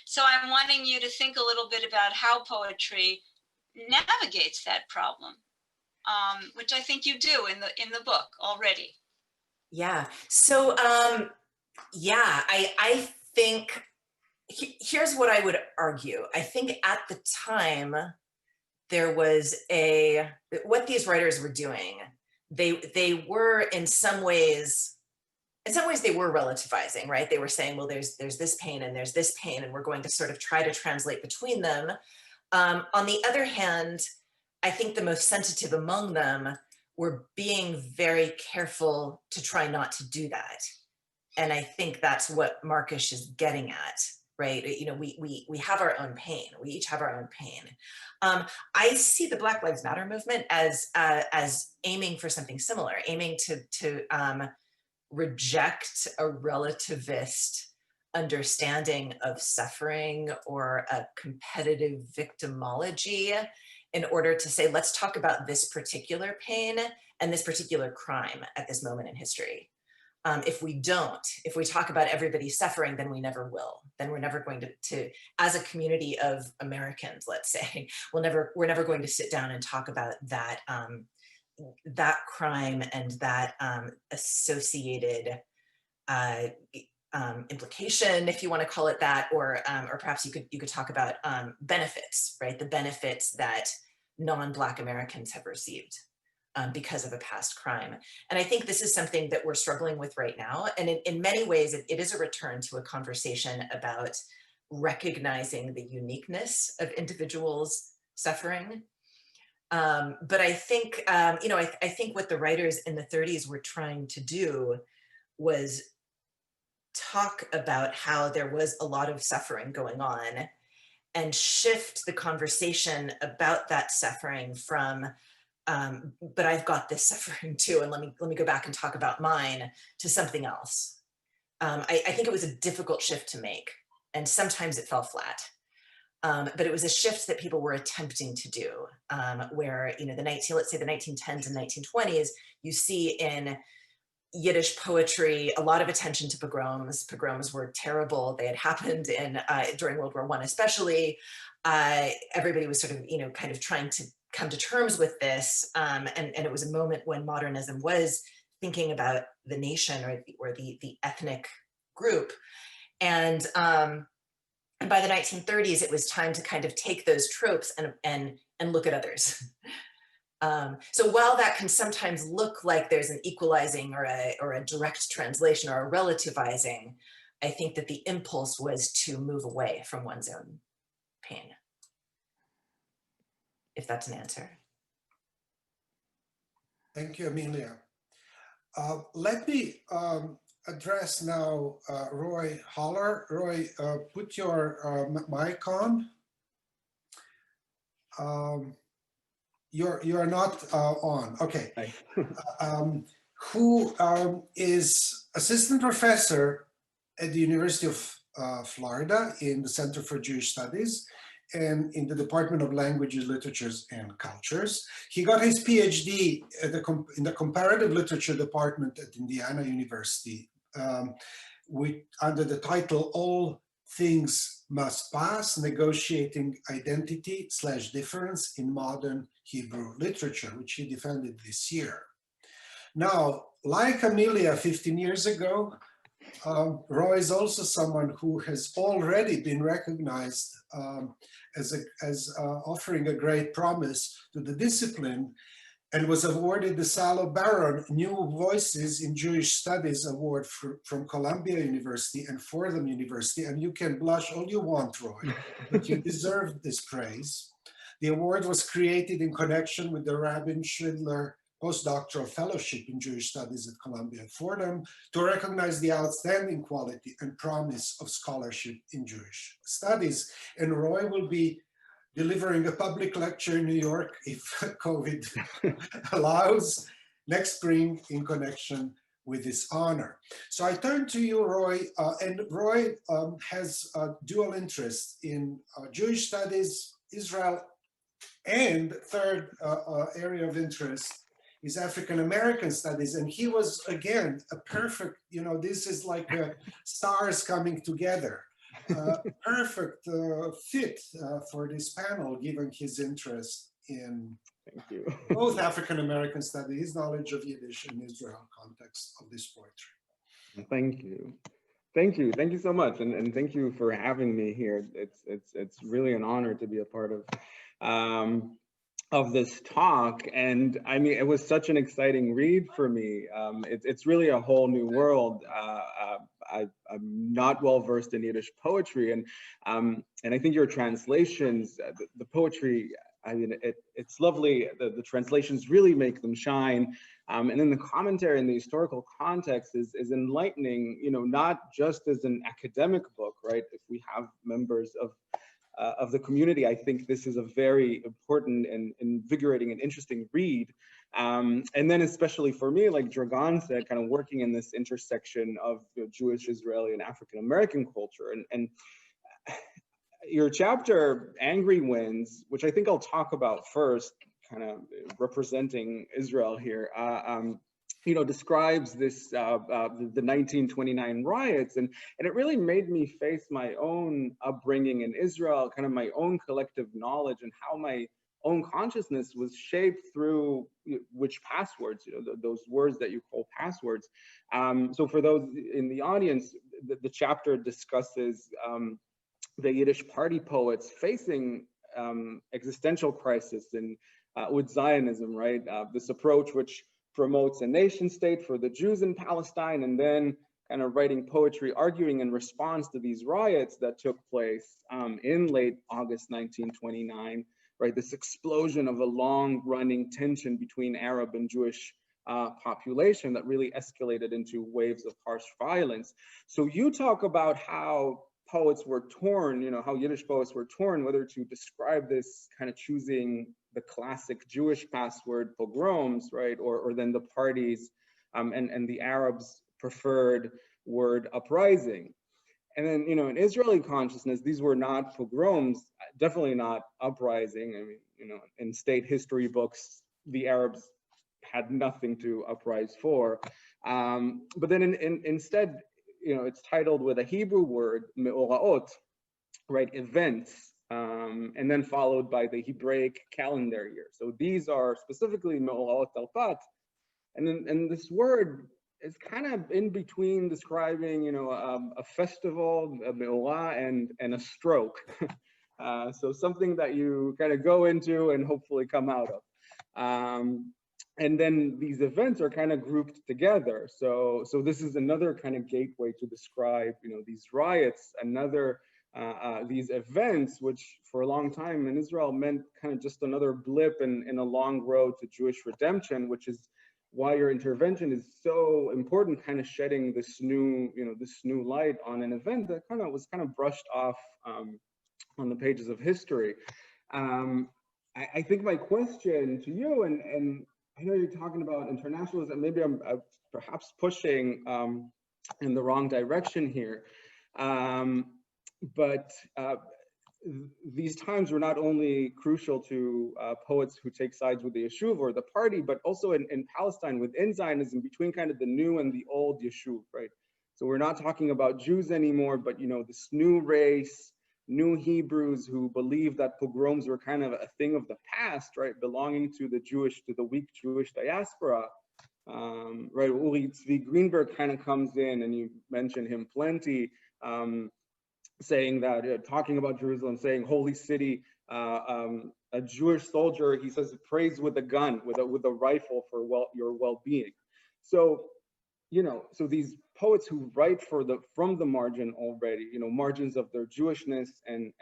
So I'm wanting you to think a little bit about how poetry navigates that problem, which I think you do in the book already. Yeah. So yeah, I think Here's what I would argue. I think at the time, there was what these writers were doing, they were in some ways they were relativizing, right? They were saying, well, there's this pain and there's this pain, and we're going to sort of try to translate between them. On the other hand, I think the most sensitive among them were being very careful to try not to do that. And I think that's what Marcus is getting at, right? You know, we have our own pain. We each have our own pain. I see the Black Lives Matter movement as aiming for something similar, aiming to reject a relativist understanding of suffering or a competitive victimology in order to say, let's talk about this particular pain and this particular crime at this moment in history. If we talk about everybody suffering, then we never will. Then we're never going to as a community of Americans, let's say, we're never going to sit down and talk about that, that crime and that associated implication, if you want to call it that, or perhaps you could talk about benefits, right? The benefits that non-Black Americans have received because of a past crime. And I think this is something that we're struggling with right now. And in many ways, it is a return to a conversation about recognizing the uniqueness of individuals' suffering. But I think, I think what the writers in the 30s were trying to do was talk about how there was a lot of suffering going on and shift the conversation about that suffering from, but I've got this suffering too, and let me go back and talk about mine, to something else. I think it was a difficult shift to make, and sometimes it fell flat. But it was a shift that people were attempting to do, where, let's say the 1910s and 1920s, you see in Yiddish poetry a lot of attention to pogroms. Pogroms were terrible. They had happened during World War I, especially. Everybody was sort of, kind of trying to come to terms with this, and it was a moment when modernism was thinking about the nation or the ethnic group, and by the 1930s, it was time to kind of take those tropes and look at others. So while that can sometimes look like there's an equalizing or a direct translation or a relativizing, I think that the impulse was to move away from one's own pain, if that's an answer. Thank you, Amelia. Let me address now Roy Holler. Roy, put your mic on. You're not on. Okay. Who is assistant professor at the University of Florida in the Center for Jewish Studies and in the Department of Languages, Literatures, and Cultures. He got his PhD in the Comparative Literature Department at Indiana University under the title, All Things Must Pass, Negotiating Identity/Difference in Modern Hebrew Literature, which he defended this year. Now, like Amelia 15 years ago, Roy is also someone who has already been recognized as offering a great promise to the discipline, and was awarded the Salo Baron New Voices in Jewish Studies Award from Columbia University and Fordham University. And you can blush all you want, Roy, but you deserve this praise. The award was created in connection with the Rabin Schindler Postdoctoral Fellowship in Jewish Studies at Columbia and Fordham to recognize the outstanding quality and promise of scholarship in Jewish studies. And Roy will be delivering a public lecture in New York, if COVID allows, next spring in connection with this honor. So I turn to you, Roy, and Roy has a dual interest in Jewish studies, Israel, and third area of interest is African-American studies. And he was, again, a perfect, this is like stars coming together. Perfect fit for this panel, given his interest in both African-American studies, his knowledge of Yiddish and Israel context of this poetry. Thank you. Thank you so much, and thank you for having me here. It's really an honor to be a part of this talk, and I mean, it was such an exciting read for me. It's really a whole new world. I'm not well versed in Yiddish poetry, and I think your translations, the poetry, I mean, it's lovely. The translations really make them shine. And then the commentary and the historical context is enlightening, you know, not just as an academic book, right? If we have members of the community, I think this is a very important and invigorating and interesting read. And then especially for me, like Dragan said, kind of working in this intersection of, you know, Jewish, Israeli, and African-American culture. And your chapter, Angry Winds, which I think I'll talk about first, kind of representing Israel here, you know, describes this, the 1929 riots, and it really made me face my own upbringing in Israel, kind of my own collective knowledge, and how my own consciousness was shaped through which passwords, you know, those words that you call passwords. So for those in the audience, the chapter discusses the Yiddish party poets facing existential crisis and with Zionism, right? This approach which promotes a nation state for the Jews in Palestine, and then kind of writing poetry arguing in response to these riots that took place in late August 1929, right? This explosion of a long-running tension between Arab and Jewish population that really escalated into waves of harsh violence. So you talk about how poets were torn, you know, how Yiddish poets were torn, whether to describe this kind of choosing the classic Jewish password pogroms, right, or then the parties and the Arabs' preferred word uprising. And then, you know, in Israeli consciousness, these were not pogroms, definitely not uprising. I mean, you know, in state history books, the Arabs had nothing to uprise for. But then instead, you know, it's titled with a Hebrew word, me'oraot, right, events, and then followed by the Hebraic calendar year. So these are specifically me'oraot talpat, and this word is kind of in between describing, you know, a festival, a me'orah, and a stroke. So something that you kind of go into and hopefully come out of. And then these events are kind of grouped together. So this is another kind of gateway to describe, you know, these riots, these events, which for a long time in Israel meant kind of just another blip in a long road to Jewish redemption, which is why your intervention is so important, kind of shedding this new, you know, this new light on an event that was kind of brushed off on the pages of history. I think my question to you, and I know you're talking about internationalism, maybe I'm perhaps pushing in the wrong direction here, but these times were not only crucial to poets who take sides with the Yeshuv or the party, but also in Palestine within Zionism, between kind of the new and the old Yeshuv, right? So we're not talking about Jews anymore, but, you know, this new race, new Hebrews who believed that pogroms were kind of a thing of the past, right? Belonging to the weak Jewish diaspora, right? Uri Tzvi Greenberg kind of comes in, and you mentioned him plenty, saying that, talking about Jerusalem, saying holy city, a Jewish soldier, he says, prays with a gun, with a rifle for your well-being. So, you know, so these poets who write from the margin already, you know, margins of their Jewishness and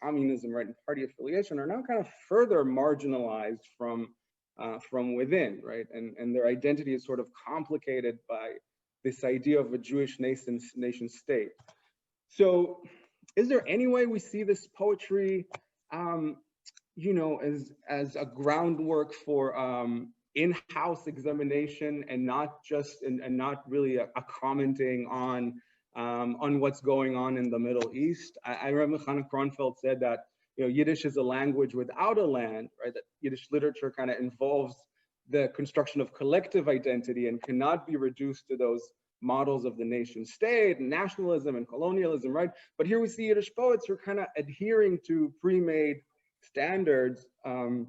communism, right, and party affiliation, are now kind of further marginalized from within, right, and their identity is sort of complicated by this idea of a Jewish nation state. So, is there any way we see this poetry, you know, as a groundwork for in-house examination, and not just and not really a commenting on what's going on in the Middle East? I remember Hannah Kronfeld said that, you know, Yiddish is a language without a land, right? That Yiddish literature kind of involves the construction of collective identity and cannot be reduced to those models of the nation state and nationalism and colonialism, right? But here we see Yiddish poets who are kind of adhering to pre-made standards, and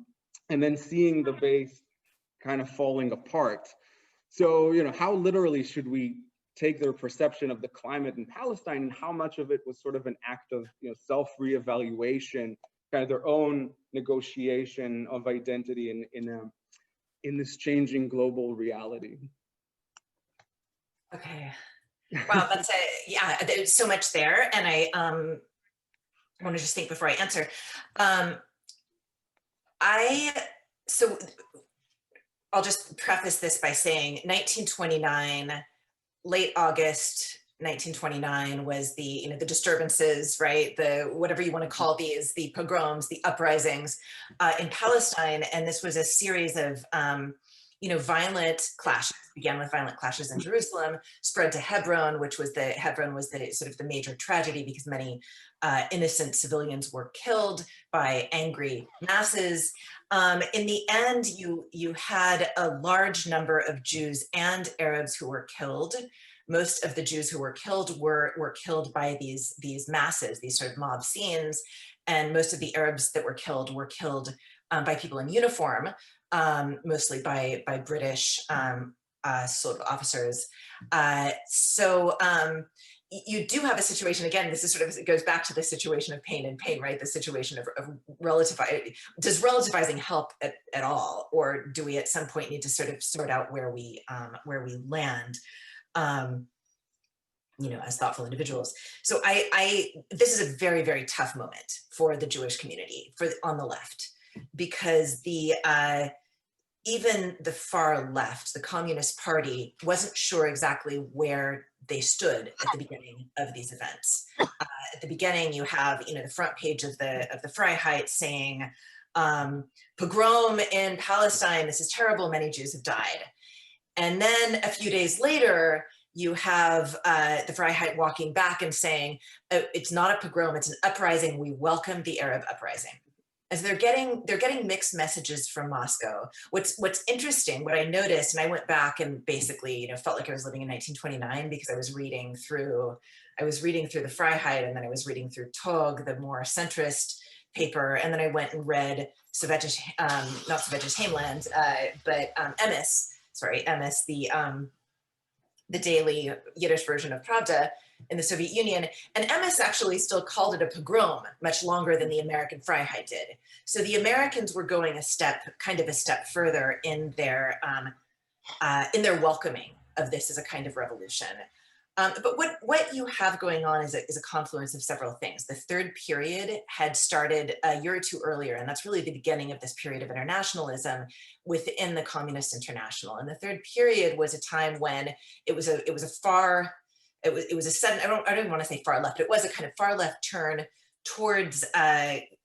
then seeing the base kind of falling apart. So, you know, how literally should we take their perception of the climate in Palestine and how much of it was sort of an act of self-reevaluation, kind of their own negotiation of identity in this changing global reality. Okay. Wow, that's yeah, there's so much there. And I want to just think before I answer. So I'll just preface this by saying 1929, late August 1929 was the disturbances, right? The whatever you want to call these, the pogroms, the uprisings in Palestine. And this was a series of violent clashes. Began with violent clashes in Jerusalem, spread to Hebron, which was the sort of the major tragedy because many innocent civilians were killed by angry masses. In the end, you had a large number of Jews and Arabs who were killed. Most of the Jews who were killed were killed by these masses, these sort of mob scenes, and most of the Arabs that were killed by people in uniform, mostly by British sort of officers. You do have a situation, again, this is sort of, it goes back to the situation of pain and pain, right? The situation of relativizing. Does relativizing help at all? Or do we at some point need to sort of sort out where we land, as thoughtful individuals? So this is a very, very tough moment for the Jewish community on the left, because even the far left, the Communist Party, wasn't sure exactly where they stood at the beginning of these events. At the beginning, you have the front page of the Freiheit saying, "Pogrom in Palestine. This is terrible. Many Jews have died." And then a few days later, you have the Freiheit walking back and saying, "Oh, it's not a pogrom. It's an uprising. We welcome the Arab uprising." As they're getting mixed messages from Moscow. What's interesting, what I noticed, and I went back and basically, felt like I was living in 1929 because I was reading through the Freiheit, and then I was reading through Tog, the more centrist paper, and then I went and read Sovetish, not Sovetish Heimland, but Emes, the daily Yiddish version of Pravda in the Soviet Union. And Emes actually still called it a pogrom much longer than the American Freiheit did. So the Americans were going a step further in their welcoming of this as a kind of revolution. But what you have going on is a confluence of several things. The third period had started a year or two earlier, and that's really the beginning of this period of internationalism within the Communist International. And the third period was a time when it was a sudden, I don't want to say far left, it was a kind of far left turn towards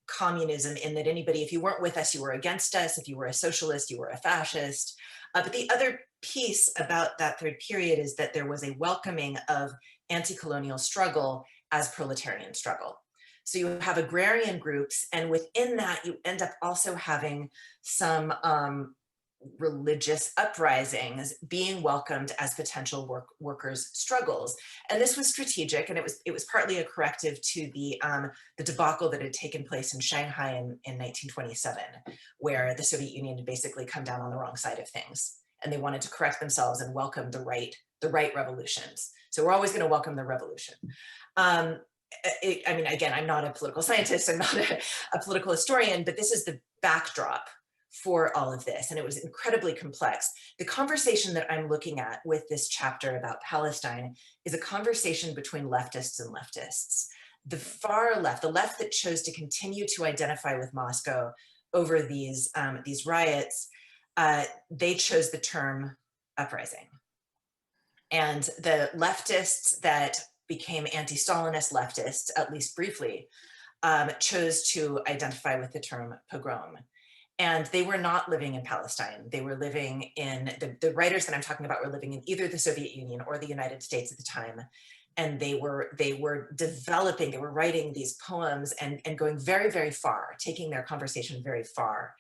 communism, in that anybody, if you weren't with us, you were against us. If you were a socialist, you were a fascist. But the other piece about that third period is that there was a welcoming of anti-colonial struggle as proletarian struggle. So you have agrarian groups, and within that, you end up also having some religious uprisings being welcomed as potential workers' struggles. And this was strategic, and it was partly a corrective to the debacle that had taken place in Shanghai in 1927, where the Soviet Union had basically come down on the wrong side of things, and they wanted to correct themselves and welcome the right revolutions. So we're always going to welcome the revolution. Again, I'm not a political scientist, I'm not a political historian, but this is the backdrop for all of this, and it was incredibly complex. The conversation that I'm looking at with this chapter about Palestine is a conversation between leftists and leftists. The far left, the left that chose to continue to identify with Moscow over these riots, they chose the term uprising. And the leftists that became anti-Stalinist leftists, at least briefly, chose to identify with the term pogrom. And they were not living in Palestine. They were living in, the writers that I'm talking about were living in either the Soviet Union or the United States at the time. And they were developing, they were writing these poems and going very, very far, taking their conversation very far.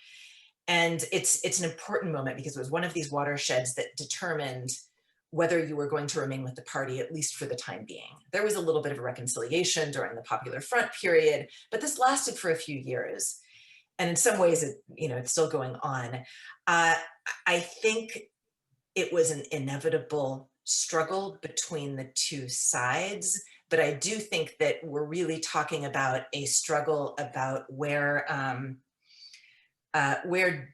And it's an important moment because it was one of these watersheds that determined whether you were going to remain with the party, at least for the time being. There was a little bit of a reconciliation during the Popular Front period, but this lasted for a few years. And in some ways, it's still going on. I think it was an inevitable struggle between the two sides, but I do think that we're really talking about a struggle about where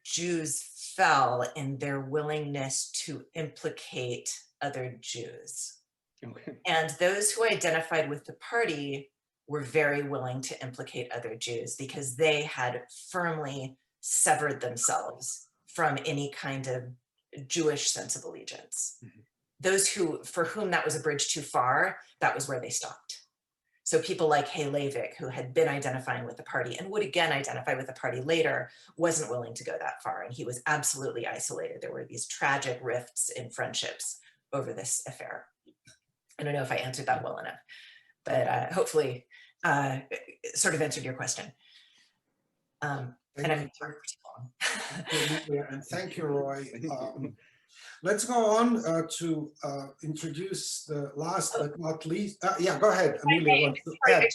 Jews fell in their willingness to implicate other Jews. Okay. And those who identified with the party were very willing to implicate other Jews because they had firmly severed themselves from any kind of Jewish sense of allegiance. Mm-hmm. Those for whom that was a bridge too far, that was where they stopped. So people like Hay Leivik, who had been identifying with the party and would again identify with the party later, wasn't willing to go that far. And he was absolutely isolated. There were these tragic rifts in friendships over this affair. I don't know if I answered that well enough, but hopefully sort of answered your question. And I'm sorry for too long. And thank you, Roy. Let's go on to introduce the last but not least. Yeah, go ahead, Amelia. Go ahead,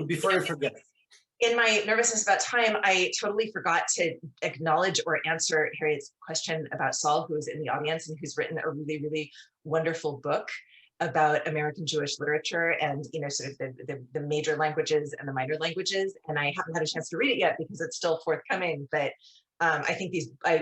before I forget. In my nervousness about time, I totally forgot to acknowledge or answer Harriet's question about Saul, who's in the audience and who's written a really, really wonderful book about American Jewish literature and, you know, sort of the major languages and the minor languages. And I haven't had a chance to read it yet because it's still forthcoming, but I think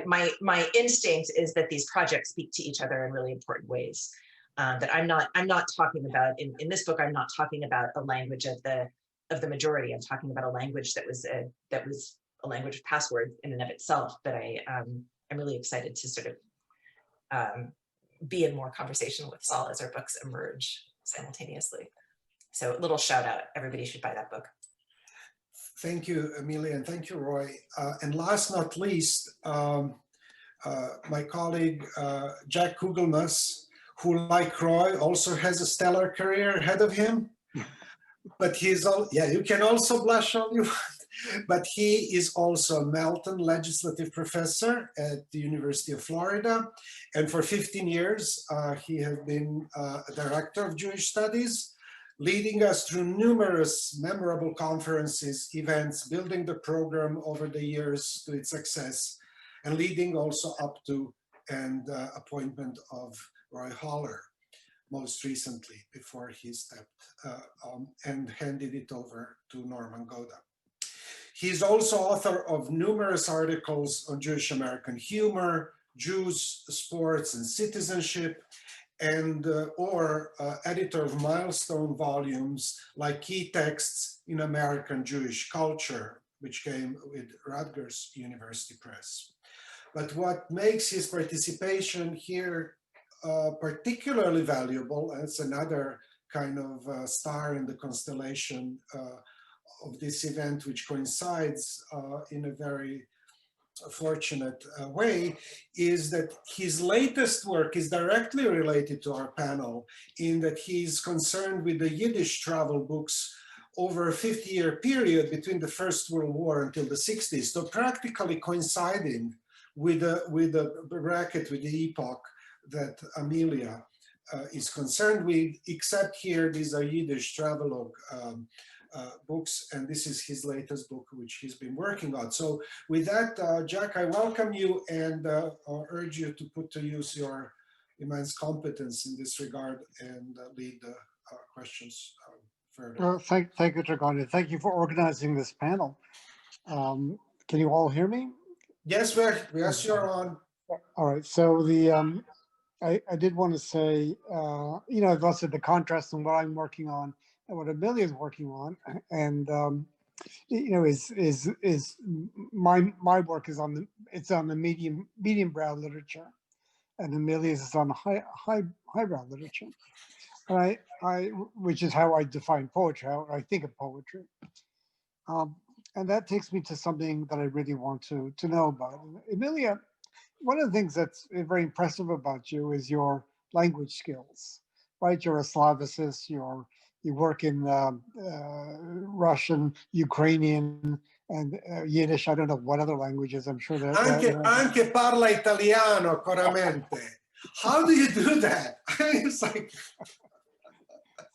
my instinct is that these projects speak to each other in really important ways. That I'm not talking about in this book. I'm not talking about a language of the majority. I'm talking about a language that was a language of passwords in and of itself. But I'm really excited to sort of be in more conversation with Saul as our books emerge simultaneously. So a little shout out, everybody should buy that book. Thank you, Amelia, and thank you, Roy. And last not least, my colleague, Jack Cooglemas, who like Roy also has a stellar career ahead of him. But he's all, yeah, you can also blush all you want. But he is also a Melton legislative professor at the University of Florida. And for 15 years, he has been a director of Jewish studies, leading us through numerous memorable conferences, events, building the program over the years to its success, and leading also up to and appointment of Roy Holler, most recently, before he stepped and handed it over to Norman Goda. He's also author of numerous articles on Jewish American humor, Jews, sports, and citizenship, and or editor of milestone volumes like Key Texts in American Jewish Culture, which came with Rutgers University Press. But what makes his participation here particularly valuable, and it's another kind of star in the constellation of this event, which coincides in a very fortunate way, is that his latest work is directly related to our panel in that he's concerned with the Yiddish travel books over a 50-year period between the First World War until the 60s, so practically coinciding with the bracket, with the epoch that Amelia is concerned with, except here these are Yiddish travelogue books, and this is his latest book, which he's been working on. So with that, Jack, I welcome you and urge you to put to use your immense competence in this regard and lead the questions further. Well, thank you, Dragoni. Thank you for organizing this panel. Can you all hear me? Yes, yes, you're on. All right. So I did want to say, you know, I've also the contrast in what I'm working on and what Amelia is working on, and you know, is my work is on the medium brow literature, and Amelia's is on highbrow literature. And which is how I define poetry, how I think of poetry. And that takes me to something that I really want to know about. Amelia, one of the things that's very impressive about you is your language skills, right? You're a Slavicist, you work in Russian, Ukrainian, and Yiddish. I don't know what other languages, I'm sure that. Anche parla italiano, coramente. How do you do that? It's like...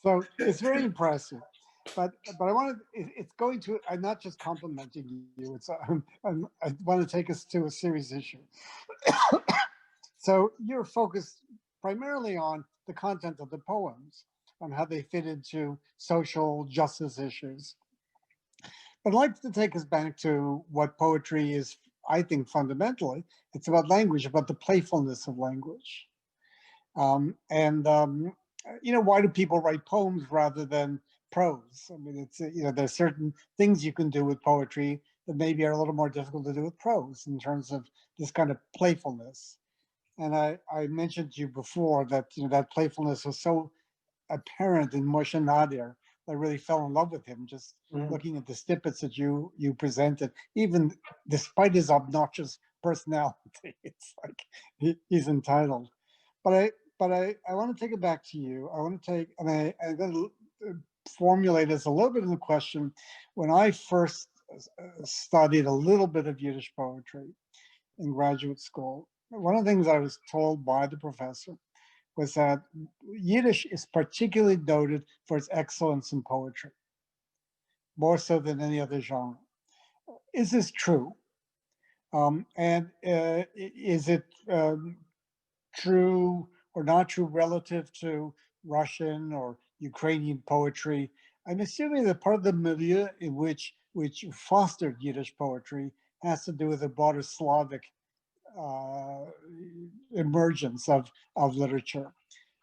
So it's very impressive. But I wanted, it's going to, I'm not just complimenting you, it's I want to take us to a serious issue. So you're focused primarily on the content of the poems and how they fit into social justice issues. But I'd like to take us back to what poetry is, I think, fundamentally. It's about language, about the playfulness of language. Why do people write poems rather than prose? I mean, there's certain things you can do with poetry that maybe are a little more difficult to do with prose in terms of this kind of playfulness. And I mentioned to you before that, that playfulness was so apparent in Moshe Nadir. I really fell in love with him just looking at the snippets that you presented, even despite his obnoxious personality. It's like he's entitled. But I want to take it back to you. I'm going to formulate this a little bit in the question. When I first studied a little bit of Yiddish poetry in graduate school, one of the things I was told by the professor was that Yiddish is particularly noted for its excellence in poetry, more so than any other genre. Is this true? Is it true or not true relative to Russian or Ukrainian poetry? I'm assuming that part of the milieu in which fostered Yiddish poetry has to do with the broader Slavic emergence of literature,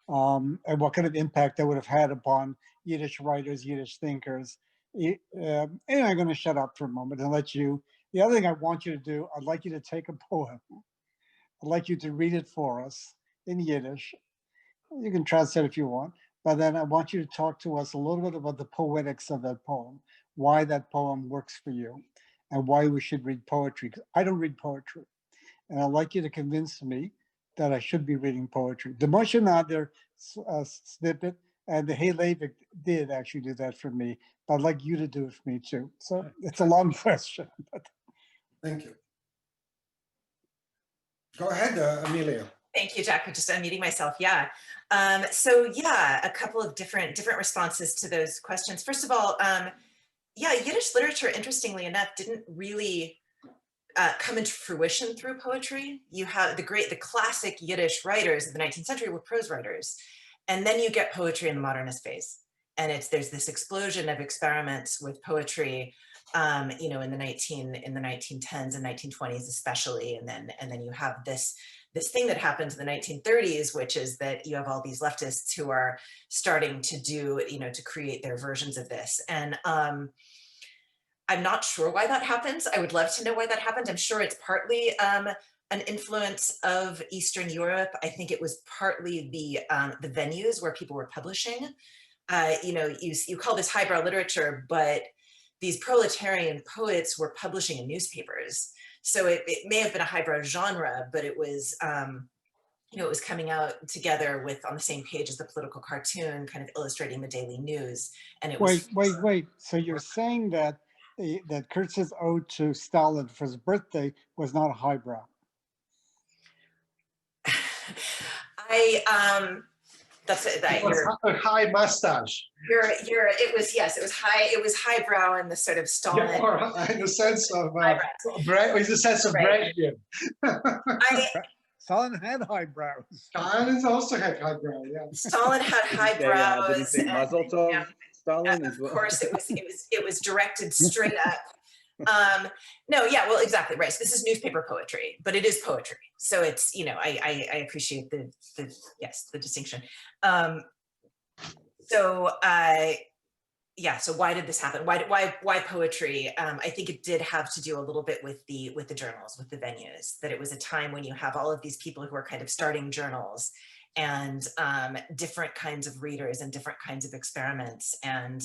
and what kind of impact that would have had upon Yiddish writers, Yiddish thinkers. Anyway, I'm going to shut up for a moment and let you. The other thing I want you to do, I'd like you to take a poem. I'd like you to read it for us in Yiddish. You can translate if you want, but then I want you to talk to us a little bit about the poetics of that poem, why that poem works for you, and why we should read poetry. Because I don't read poetry, and I'd like you to convince me that I should be reading poetry. The Moshe Nadir snippet and the Hey Leivik did actually do that for me, but I'd like you to do it for me too. So it's a long question. But. Thank you. Go ahead, Amelia. Thank you, Jack. I'm just unmuting myself. Yeah. A couple of different responses to those questions. First of all, Yiddish literature, interestingly enough, didn't really come into fruition through poetry. You have the classic Yiddish writers of the 19th century were prose writers, and then you get poetry in the modernist phase, and there's this explosion of experiments with poetry, in the 1910s and 1920s especially, and then you have this thing that happened in the 1930s, which is that you have all these leftists who are starting to do, to create their versions of this. And I'm not sure why that happens. I would love to know why that happened. I'm sure it's partly an influence of Eastern Europe. I think it was partly the venues where people were publishing. You call this highbrow literature, but these proletarian poets were publishing in newspapers. So it may have been a highbrow genre, but it was, it was coming out together on the same page as the political cartoon, kind of illustrating the daily news. And it was wait. So you're saying that Kurtz's ode to Stalin for his birthday was not a highbrow? That's it. It was a high mustache. It was highbrow in the sort of Stalin. Yeah, in the sense of Brezhnev. Stalin had highbrows. Stalin also had highbrow. Yeah. Stalin had highbrows. Did he say Mazel Tov, Stalin? Of course, it was directed straight up. Well, exactly right. So this is newspaper poetry, but it is poetry. So it's, I appreciate the distinction. So why did this happen? Why poetry? I think it did have to do a little bit with the journals, with the venues, that it was a time when you have all of these people who are kind of starting journals and different kinds of readers and different kinds of experiments. And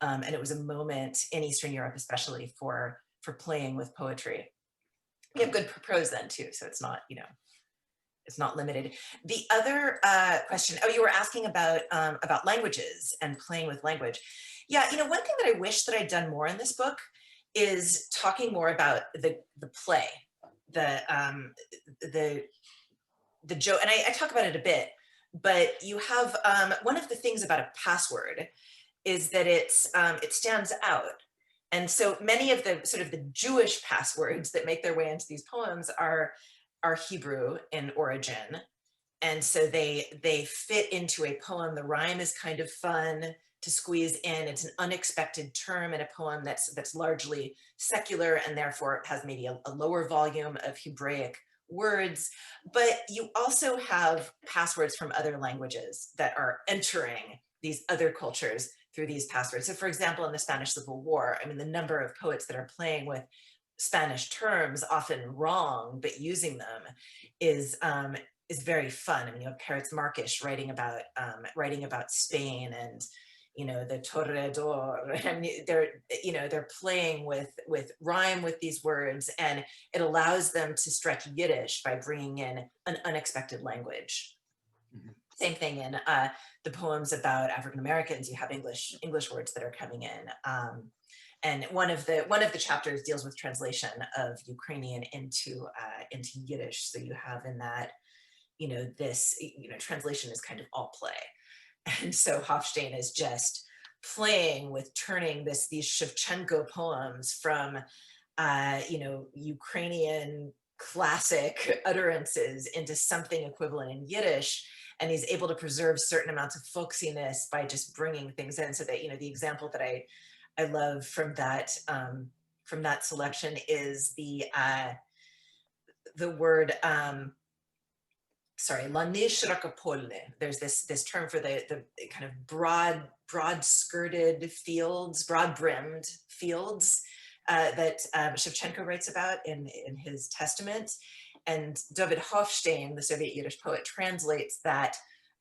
it was a moment in Eastern Europe, especially for playing with poetry. We have good prose then too, so it's not, it's not limited. The other question, you were asking about languages and playing with language. Yeah, one thing that I wish that I'd done more in this book is talking more about the play, the joke, and I talk about it a bit, but you have one of the things about a password is that it stands out. And so many of the sort of the Jewish passwords that make their way into these poems are Hebrew in origin. And so they fit into a poem. The rhyme is kind of fun to squeeze in. It's an unexpected term in a poem that's largely secular and therefore has maybe a lower volume of Hebraic words. But you also have passwords from other languages that are entering these other cultures through these passwords. So for example, in the Spanish Civil War, I mean, the number of poets that are playing with Spanish terms, often wrong, but using them is very fun. I mean, you have Peretz Markish writing about Spain and, you know, the Torredor. I mean, they're playing with rhyme with these words, and it allows them to stretch Yiddish by bringing in an unexpected language. Mm-hmm. Same thing in the poems about African Americans. You have English words that are coming in. And one of the chapters deals with translation of Ukrainian into Yiddish. So you have in that, you know, this, you know, translation is kind of all play. And so Hofstein is just playing with turning these Shevchenko poems from, you know, Ukrainian classic utterances into something equivalent in Yiddish. And he's able to preserve certain amounts of folksiness by just bringing things in. So that, you know, the example that I love from that selection is the word, sorry, lanish rakapole. There's this term for the kind of broad-skirted fields, broad-brimmed fields that Shevchenko writes about in his Testament. And David Hofstein, the Soviet Yiddish poet, translates that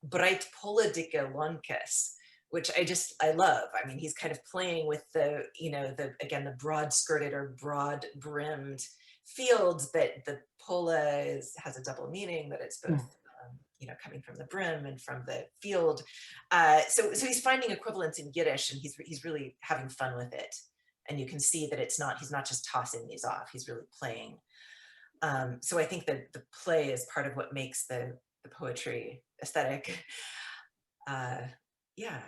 breit polodike lonkes, which I love. I mean, he's kind of playing with the broad-skirted or broad-brimmed fields, but the pola has a double meaning, that it's both you know, coming from the brim and from the field. So he's finding equivalents in Yiddish, and he's really having fun with it. And you can see that he's not just tossing these off, he's really playing. So I think that the play is part of what makes the poetry aesthetic. Yeah.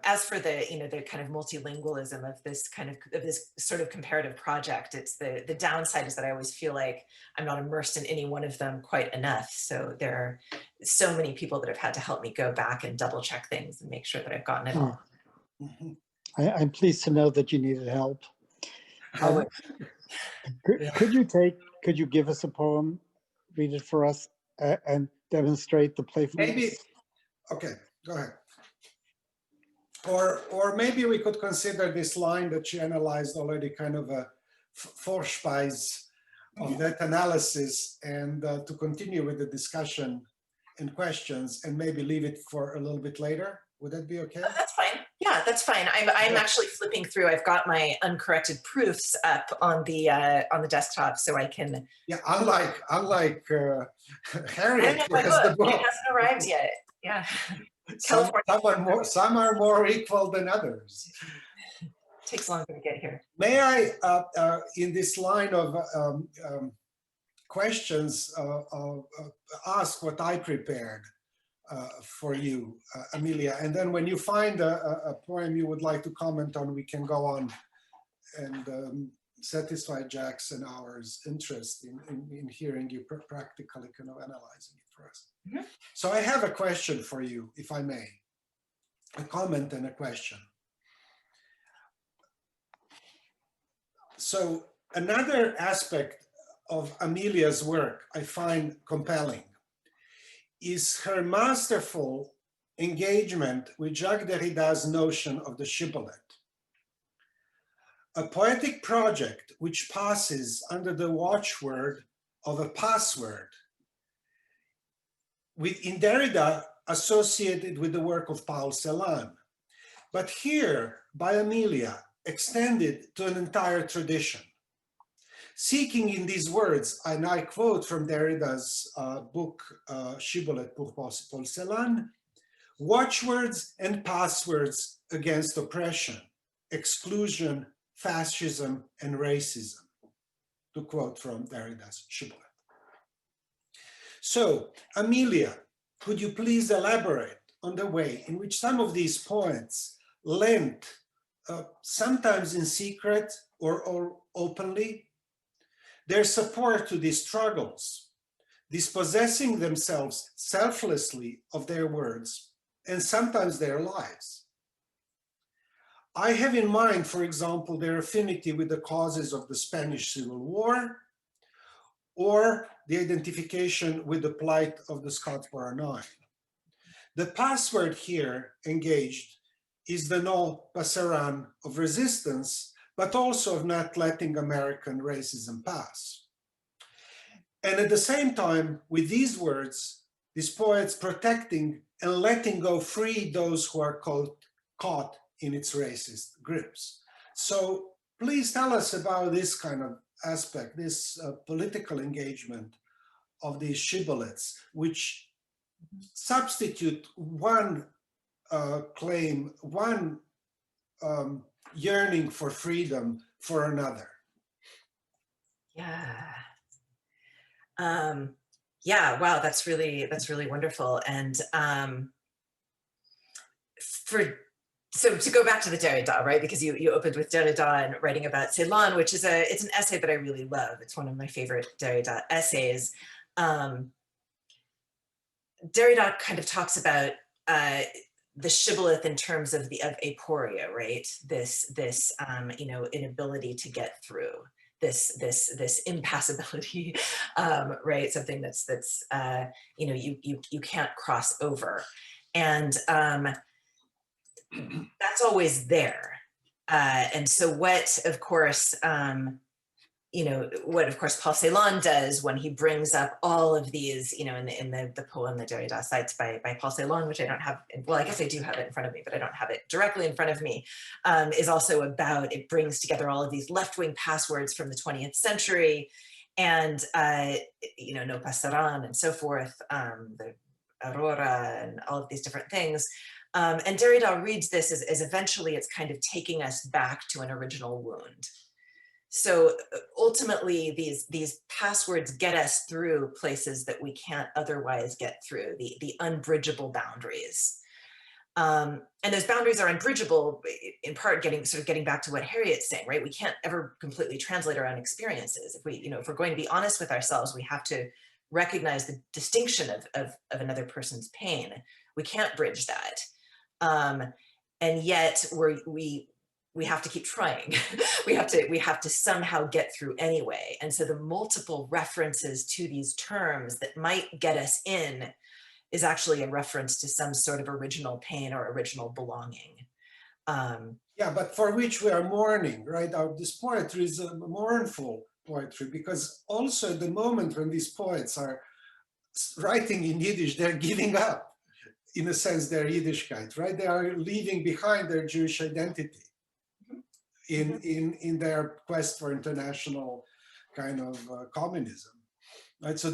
As for the, you know, the kind of multilingualism of this sort of comparative project, it's the downside is that I always feel like I'm not immersed in any one of them quite enough. So there are so many people that have had to help me go back and double check things and make sure that I've gotten it all. Mm-hmm. I'm pleased to know that you needed help. Could you give us a poem, read it for us, and demonstrate the playfulness? Maybe, okay, go ahead. Or maybe we could consider this line that you analyzed already, kind of a Vorspeise of that analysis, and to continue with the discussion and questions, and maybe leave it for a little bit later. Would that be okay? That's fine. Yeah, that's fine. I'm actually flipping through. I've got my uncorrected proofs up on the desktop, so I can. Yeah, unlike Harriet, who has the book. It hasn't arrived yet. Yeah. Some are more equal than others. Takes longer to get here. May I, in this line of questions, ask what I prepared for you, Amelia, and then when you find a poem you would like to comment on, we can go on and satisfy Jack's and ours interest in hearing you practically kind of analyzing it for us. Mm-hmm. So I have a question for you, if I may, a comment and a question. So another aspect of Amelia's work I find compelling is her masterful engagement with Jacques Derrida's notion of the shibboleth, a poetic project which passes under the watchword of a password, in Derrida associated with the work of Paul Celan, but here by Amelia extended to an entire tradition. Seeking in these words, and I quote from Derrida's book, Shibboleth pour Paul Celan, watchwords and passwords against oppression, exclusion, fascism, and racism, to quote from Derrida's Shibboleth. So, Amelia, could you please elaborate on the way in which some of these poets lent, sometimes in secret or openly, their support to these struggles, dispossessing themselves selflessly of their words and sometimes their lives. I have in mind, for example, their affinity with the causes of the Spanish Civil War, or the identification with the plight of the Scottsboro Nine. The password here engaged is the no pasaran of resistance, but also of not letting American racism pass. And at the same time, with these words, these poets protecting and letting go free those who are caught in its racist grips. So please tell us about this kind of aspect, this political engagement of these shibboleths, which substitute one claim, one yearning for freedom for another. Yeah. Yeah, wow, that's really wonderful. And so to go back to the Derrida, right? Because you opened with Derrida and writing about Ceylon, which is it's an essay that I really love. It's one of my favorite Derrida essays. Derrida kind of talks about the shibboleth in terms of aporia, right? This you know, inability to get through, this impassibility, right? Something that's you know, you can't cross over, and that's always there. And so what, of course, you know, what of course Paul Ceylon does when he brings up all of these, you know, in the poem, the Derrida cites by Paul Ceylon, which I don't have, well, I guess I do have it in front of me, but I don't have it directly in front of me, is also about, it brings together all of these left-wing passwords from the 20th century, and, you know, no pasaran and so forth, the aurora and all of these different things. And Derrida reads this as eventually it's kind of taking us back to an original wound. So ultimately, these passwords get us through places that we can't otherwise get through, the unbridgeable boundaries. And those boundaries are unbridgeable, in part getting back to what Harriet's saying, right? We can't ever completely translate our own experiences. If we're going to be honest with ourselves, we have to recognize the distinction of another person's pain. We can't bridge that. And yet we have to keep trying. we have to somehow get through anyway. And so the multiple references to these terms that might get us in is actually a reference to some sort of original pain or original belonging. Yeah, but for which we are mourning, right? This poetry is a mournful poetry, because also at the moment when these poets are writing in Yiddish, they're giving up, in a sense, their Yiddishkeit, right? They are leaving behind their Jewish identity in their quest for international kind of communism, right? So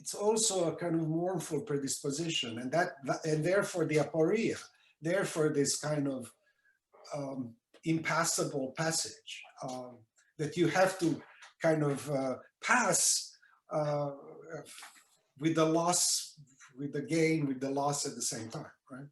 it's also a kind of mournful predisposition, and therefore the aporia, therefore this kind of impassable passage that you have to kind of pass with the loss, with the gain, with the loss at the same time, right?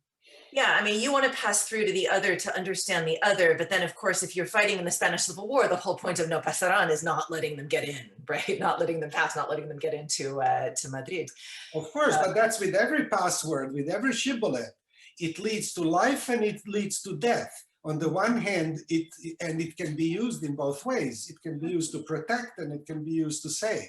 Yeah, I mean, you want to pass through to the other to understand the other, but then of course, if you're fighting in the Spanish Civil War, the whole point of no pasaran is not letting them get in, right? Not letting them pass, not letting them get into to Madrid. Of course, but that's with every password, with every shibboleth. It leads to life and it leads to death. On the one hand, it can be used in both ways. It can be used to protect and it can be used to save.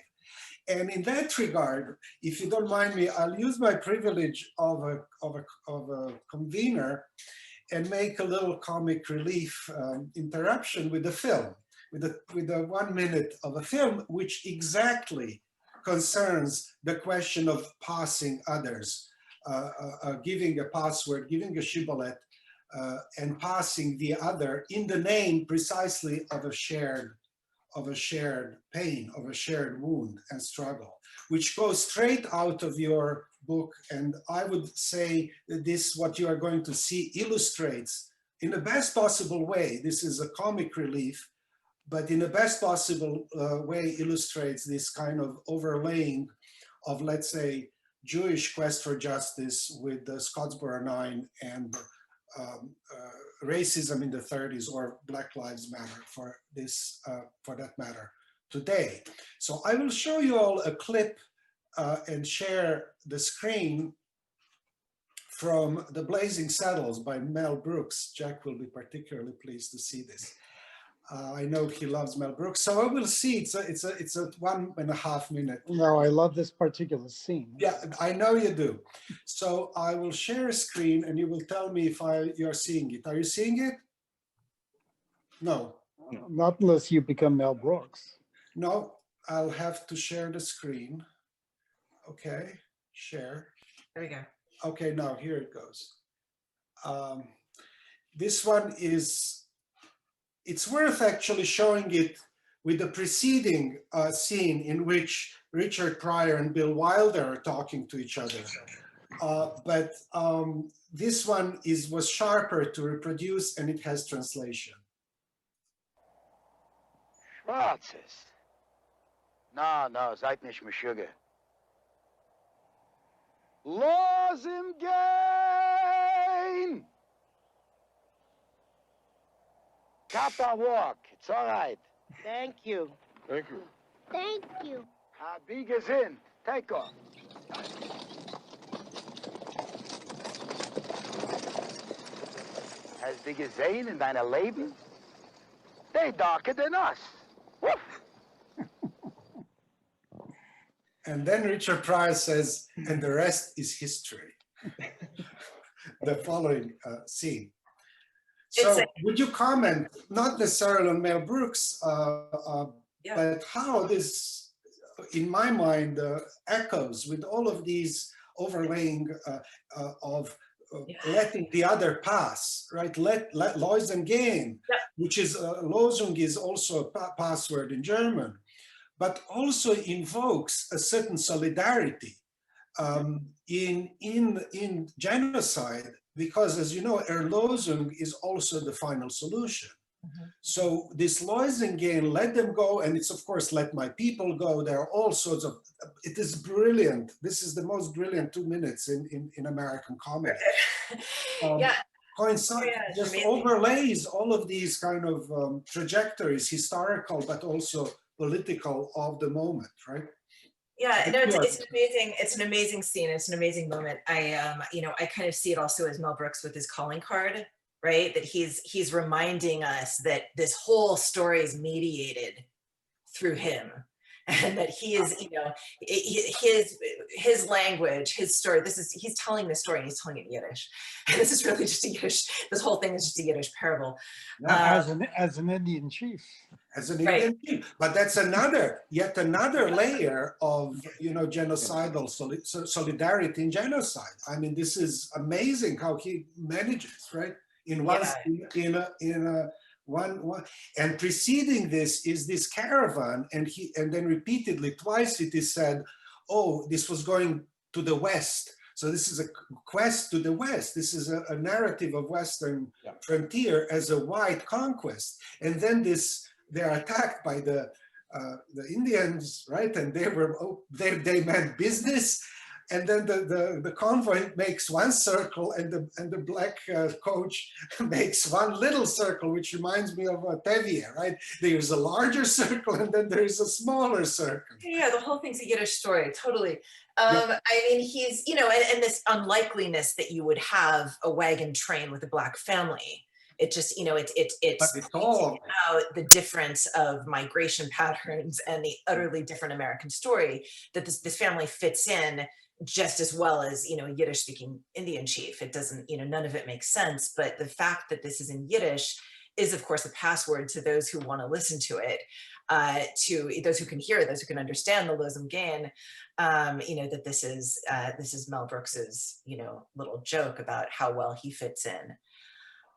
And in that regard, if you don't mind me, I'll use my privilege of a convener and make a little comic relief interruption with the film, with the 1 minute of a film, which exactly concerns the question of passing others, giving a password, giving a shibboleth, and passing the other in the name precisely of a shared pain, of a shared wound and struggle, which goes straight out of your book. And I would say that this, what you are going to see, illustrates in the best possible way. This is a comic relief, but in the best possible way illustrates this kind of overlaying of, let's say, Jewish quest for justice with the Scottsboro Nine and racism in the 30s, or Black Lives Matter for that matter, today. So I will show you all a clip and share the screen from The Blazing Saddles by Mel Brooks. Jack will be particularly pleased to see this. I know he loves Mel Brooks, so I will see. It's a 1.5 minute. No, I love this particular scene. Yeah, I know you do. So I will share a screen, and you will tell me if you're seeing it. Are you seeing it? No. Not unless you become Mel Brooks. No, I'll have to share the screen. Okay, share. There we go. Okay, now here it goes. This one is, it's worth actually showing it with the preceding scene in which Richard Pryor and Bill Wilder are talking to each other. But this one was sharper to reproduce, and it has translation. Schwarzes. No, seid nicht Meshuggah. Laws im Gain! Kappa walk, it's all right. Thank you. Thank you. Thank you. Be gesehen, take off. Hast du gesehen in deiner Leben? They darker than us. Woof! And then Richard Pryor says, and the rest is history. The following scene. So would you comment, not necessarily on Mel Brooks, but how this, in my mind, echoes with all of these overlaying of letting the other pass, right? Let Leusen gehen, which is, Losung is also a password in German, but also invokes a certain solidarity in genocide, because, as you know, Erlösung is also the final solution. So this Leusen, let them go, and it's of course let my people go. There are all sorts of, it is brilliant. This is the most brilliant 2 minutes in American comedy. Just overlays all of these kind of trajectories, historical, but also political of the moment, right? Yeah, no, it's an amazing scene. It's an amazing moment. I kind of see it also as Mel Brooks with his calling card, right? That he's reminding us that this whole story is mediated through him, and that he is, his language, his story. He's telling this story, and he's telling it in Yiddish. And this is really just a Yiddish. This whole thing is just a Yiddish parable. As an Indian chief. As an Indian chief, but that's yet another layer of genocidal solidarity in genocide. I mean, this is amazing how he manages, right? In one, and preceding this is this caravan, and then repeatedly twice it is said, oh, this was going to the west. So this is a quest to the west. This is a narrative of Western frontier as a white conquest, and then they're attacked by the Indians, right? And they meant business. And then the convoy makes one circle, and the black coach makes one little circle, which reminds me of Tevye, right? There's a larger circle, and then there's a smaller circle. Yeah, the whole thing's a Yiddish story, totally. I mean, he's, and this unlikeliness that you would have a wagon train with a black family. It just, it's about the difference of migration patterns and the utterly different American story that this family fits in just as well as, a Yiddish-speaking Indian chief. It doesn't, none of it makes sense. But the fact that this is in Yiddish is, of course, a password to those who want to listen to it, to those who can hear it, those who can understand the Losum Gain, that this is Mel Brooks's, little joke about how well he fits in.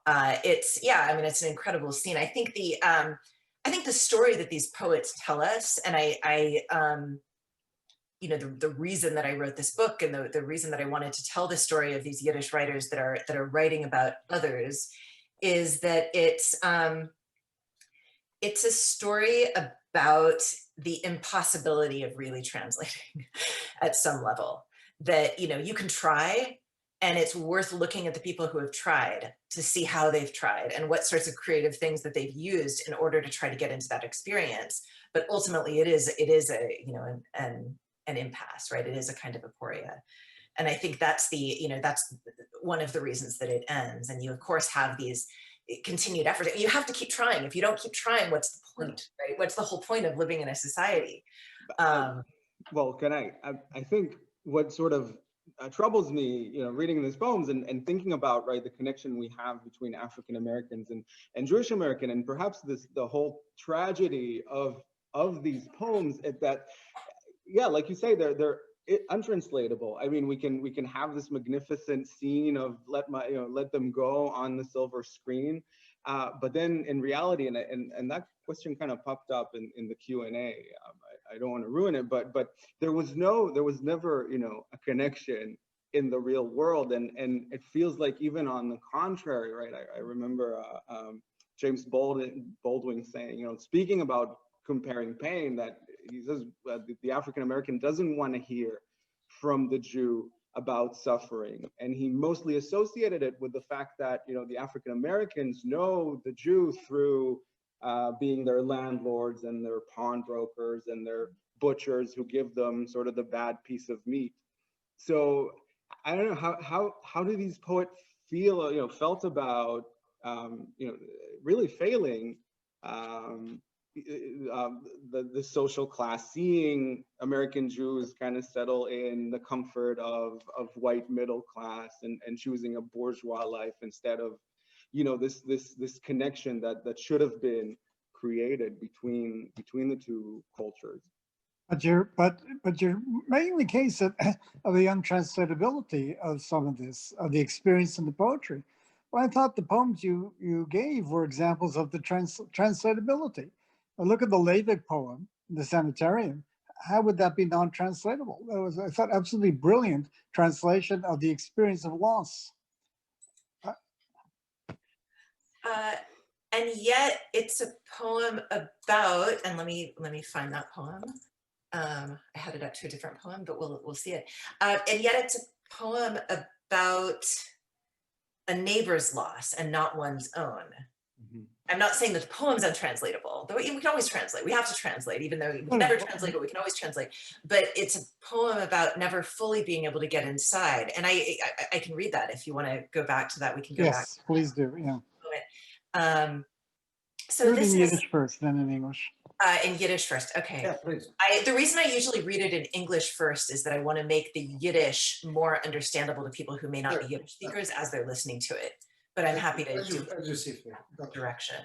It's an incredible scene. I think the story that these poets tell us, and the reason that I wrote this book, and the reason that I wanted to tell the story of these Yiddish writers that are writing about others, is that it's a story about the impossibility of really translating at some level. That you can try. And it's worth looking at the people who have tried to see how they've tried and what sorts of creative things that they've used in order to try to get into that experience. But ultimately it is a, you know, an impasse, right? It is a kind of aporia. And I think that's the, you know, that's one of the reasons that it ends. And you of course have these continued efforts. You have to keep trying. If you don't keep trying, what's the point, right? What's the whole point of living in a society? Well, can I think what sort of troubles me, you know, reading these poems and thinking about, right, the connection we have between African Americans and Jewish American, and perhaps the whole tragedy of these poems is that, yeah, like you say, they're untranslatable. I mean, we can have this magnificent scene of let them go on the silver screen, but then in reality, and that question kind of popped up in the Q&A. I don't want to ruin it, but there was never, you know, a connection in the real world, and it feels like even on the contrary, right? I remember James Baldwin saying, you know, speaking about comparing pain, that he says the African American doesn't want to hear from the Jew about suffering, and he mostly associated it with the fact that, you know, the African Americans know the Jew through being their landlords and their pawnbrokers and their butchers who give them sort of the bad piece of meat. So I don't know how do these poets felt about you know, really failing the social class, seeing American Jews kind of settle in the comfort of white middle class and choosing a bourgeois life instead of, you know, this connection that should have been created between the two cultures. But you're making the case of the untranslatability of some of this, of the experience in the poetry. Well, I thought the poems you gave were examples of the translatability. Look at the Leibig poem, The Sanitarium. How would that be non-translatable? That was, I thought, absolutely brilliant translation of the experience of loss. And yet it's a poem about, and let me find that poem. I had it up to a different poem, but we'll see it. And yet it's a poem about a neighbor's loss and not one's own. Mm-hmm. I'm not saying that the poem's untranslatable, though we can always translate. We have to translate, even though we can never translate, but we can always translate. But it's a poem about never fully being able to get inside. And I can read that if you want to go back to that. We can go back. Yes, please do. Yeah. So read this in is Yiddish first, then in English. In Yiddish first, okay. Yeah, please. The reason I usually read it in English first is that I want to make the Yiddish more understandable to people who may not be Yiddish speakers as they're listening to it. But I'm happy to do direction.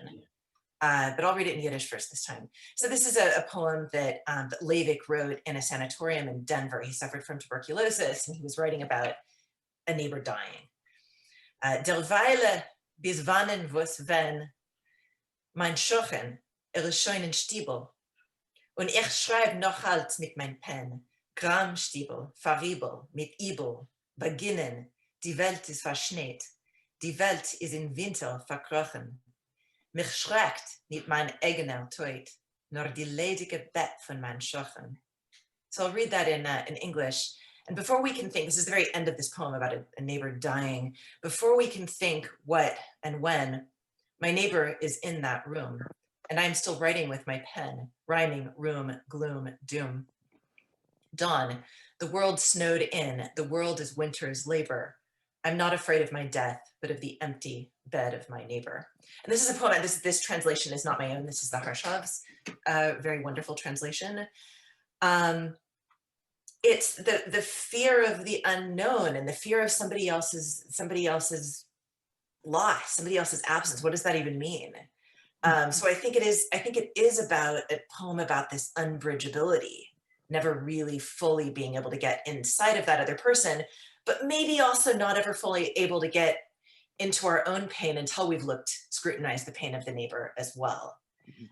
But I'll read it in Yiddish first this time. So this is a poem that Leibig wrote in a sanatorium in Denver. He suffered from tuberculosis, and he was writing about a neighbor dying. Derweile bis wannen was wenn mein Schochen ist schon in Stiebel und ich schreib noch halt mit mein Pen Gram Stiebel, Faribel, mit Ibel, beginnen, die Welt ist verschneit, die Welt ist in Winter verkrochen. Mich schreckt nicht mein eigener Tod, nur die ledige Bett von mein Schochen. So I'll read that in English. And before we can think, this is the very end of this poem about a neighbor dying, before we can think what and when, my neighbor is in that room, and I'm still writing with my pen, rhyming room, gloom, doom. Dawn, the world snowed in, the world is winter's labor. I'm not afraid of my death, but of the empty bed of my neighbor. And this is a poem, this translation is not my own, this is the Harshov's, very wonderful translation. It's the fear of the unknown and the fear of somebody else's loss, somebody else's absence. What does that even mean? So I think it is about a poem about this unbridgeability, never really fully being able to get inside of that other person, but maybe also not ever fully able to get into our own pain until we've scrutinized the pain of the neighbor as well.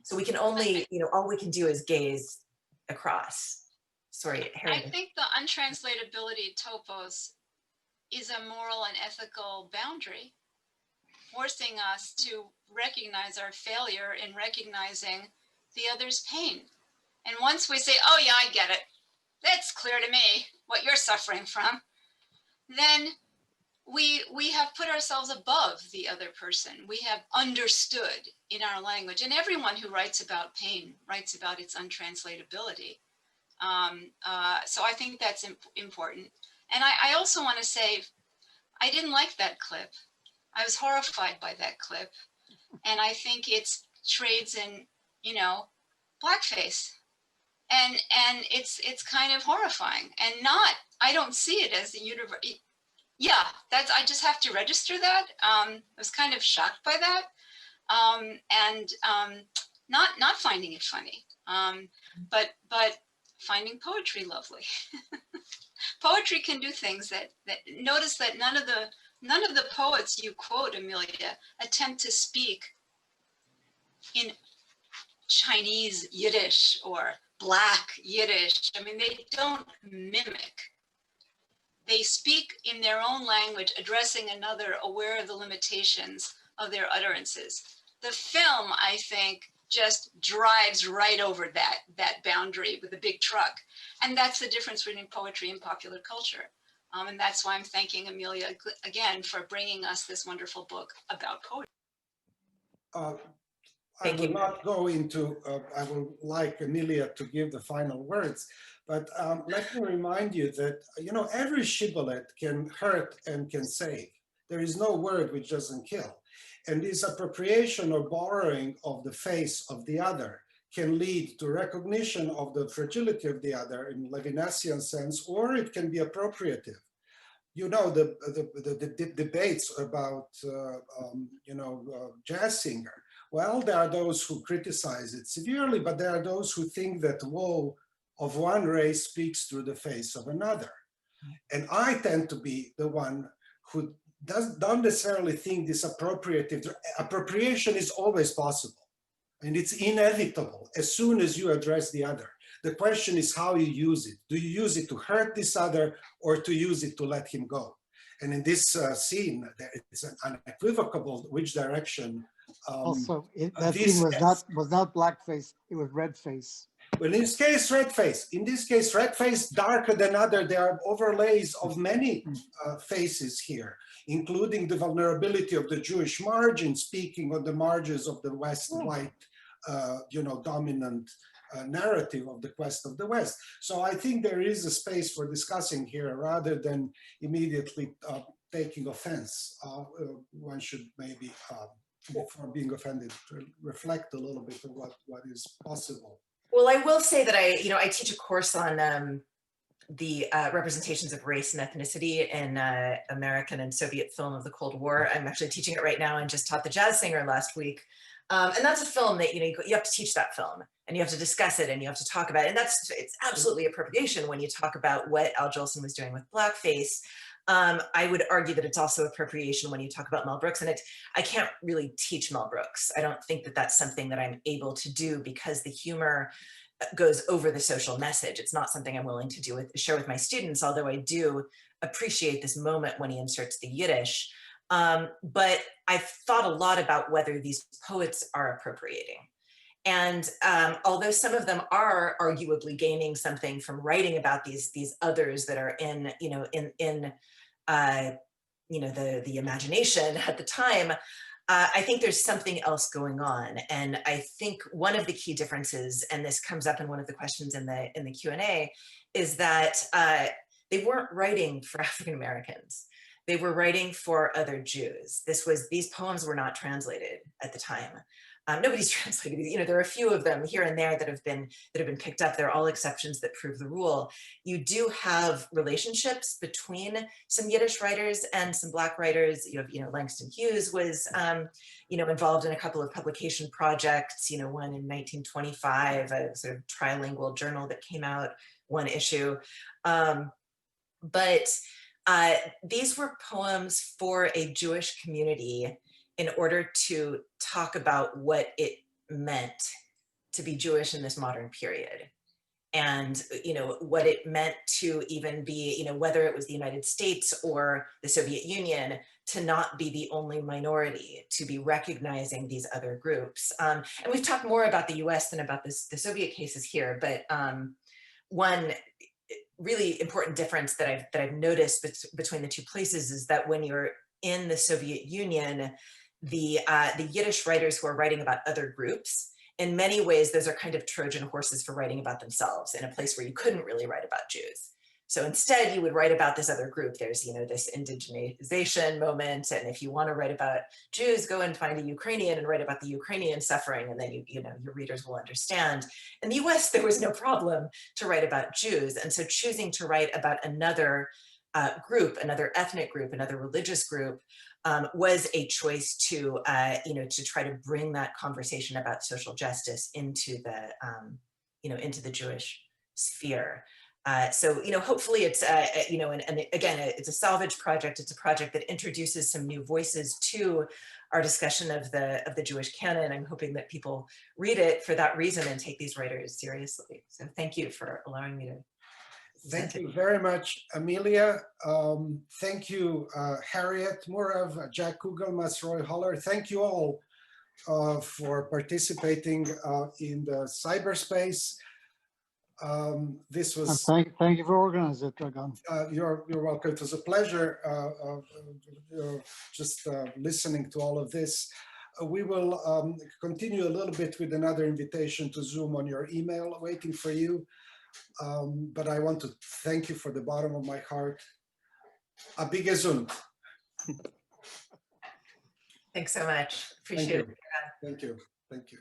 So we can only, all we can do is gaze across. Sorry, Harry. I think the untranslatability topos is a moral and ethical boundary, forcing us to recognize our failure in recognizing the other's pain. And once we say, oh yeah, I get it, that's clear to me what you're suffering from, then we have put ourselves above the other person. We have understood in our language, and everyone who writes about pain writes about its untranslatability. So I think that's important. And I also want to say, I didn't like that clip. I was horrified by that clip. And I think it's trades in, you know, blackface. And it's kind of horrifying, and not, I don't see it as the universe. Yeah, that's, I just have to register that. I was kind of shocked by that. And not finding it funny, but finding poetry lovely. Poetry can do things that notice that none of the poets you quote, Amelia, attempt to speak in Chinese Yiddish or Black Yiddish. I mean, they don't mimic. They speak in their own language, addressing another, aware of the limitations of their utterances. The film, I think, just drives right over that boundary with a big truck. And that's the difference between poetry and popular culture. And that's why I'm thanking Amelia again for bringing us this wonderful book about poetry. I will not go into, I would like Amelia to give the final words, but let me remind you that, you know, every shibboleth can hurt and can save. There is no word which doesn't kill. And this appropriation or borrowing of the face of the other can lead to recognition of the fragility of the other in Levinasian sense, or it can be appropriative. You know, the debates about, you know, jazz singer. Well, there are those who criticize it severely, but there are those who think that woe of one race speaks through the face of another. And I tend to be the one who don't necessarily think this appropriative. Appropriation is always possible, and it's inevitable as soon as you address the other. The question is how you use it. Do you use it to hurt this other or to use it to let him go? And in this scene, there is an unequivocal which direction. Also, that scene was not blackface, it was red face. Well, in this case, red face. In this case, red face, darker than other. There are overlays of many faces here, including the vulnerability of the Jewish margin, speaking on the margins of the West white, you know, dominant narrative of the quest of the West. So I think there is a space for discussing here rather than immediately taking offense. One should maybe, before being offended, reflect a little bit of what is possible. Well, I will say that I teach a course on the representations of race and ethnicity in American and Soviet film of the Cold War. I'm actually teaching it right now and just taught the jazz singer last week. And that's a film that, you know, you have to teach that film and you have to discuss it and you have to talk about it. And it's absolutely appropriation when you talk about what Al Jolson was doing with blackface. I would argue that it's also appropriation when you talk about Mel Brooks, and I can't really teach Mel Brooks. I don't think that that's something that I'm able to do because the humor goes over the social message. It's not something I'm willing to share with my students, although I do appreciate this moment when he inserts the Yiddish. But I've thought a lot about whether these poets are appropriating. And although some of them are arguably gaining something from writing about these others that are in, you know, the imagination at the time, I think there's something else going on. And I think one of the key differences, and this comes up in one of the questions in the Q&A, is that they weren't writing for African Americans. They were writing for other Jews. These poems were not translated at the time. Nobody's translated. You know, there are a few of them here and there that have been picked up. They're all exceptions that prove the rule. You do have relationships between some Yiddish writers and some Black writers. You have, you know, Langston Hughes was, you know, involved in a couple of publication projects. You know, one in 1925, a sort of trilingual journal that came out, one issue. But these were poems for a Jewish community in order to talk about what it meant to be Jewish in this modern period. And, you know, what it meant to even be, you know, whether it was the United States or the Soviet Union, to not be the only minority, to be recognizing these other groups. And we've talked more about the US than about the Soviet cases here, but one really important difference that I've noticed between the two places is that when you're in the Soviet Union, the Yiddish writers who are writing about other groups, in many ways, those are kind of Trojan horses for writing about themselves in a place where you couldn't really write about Jews. So instead, you would write about this other group. There's, this indigenization moment, and if you want to write about Jews, go and find a Ukrainian and write about the Ukrainian suffering, and then your readers will understand. In the U.S., there was no problem to write about Jews, and so choosing to write about another group, another ethnic group, another religious group, was a choice to to try to bring that conversation about social justice into the Jewish sphere. So hopefully it's and again, it's a salvage project. It's a project that introduces some new voices to our discussion of the Jewish canon. I'm hoping that people read it for that reason and take these writers seriously. So thank you for allowing me to. Thank you very much, Amelia. Thank you, Harriet Murav, Jack Cooglemas, Roy Holler. Thank you all for participating in the cyberspace. This was. Thank you for organizing it, Dragan. You're welcome. It was a pleasure just listening to all of this. We will continue a little bit with another invitation to Zoom on your email waiting for you. But I want to thank you from the bottom of my heart. Abi gesund. Thanks so much. Appreciate it. Thank you. Thank you.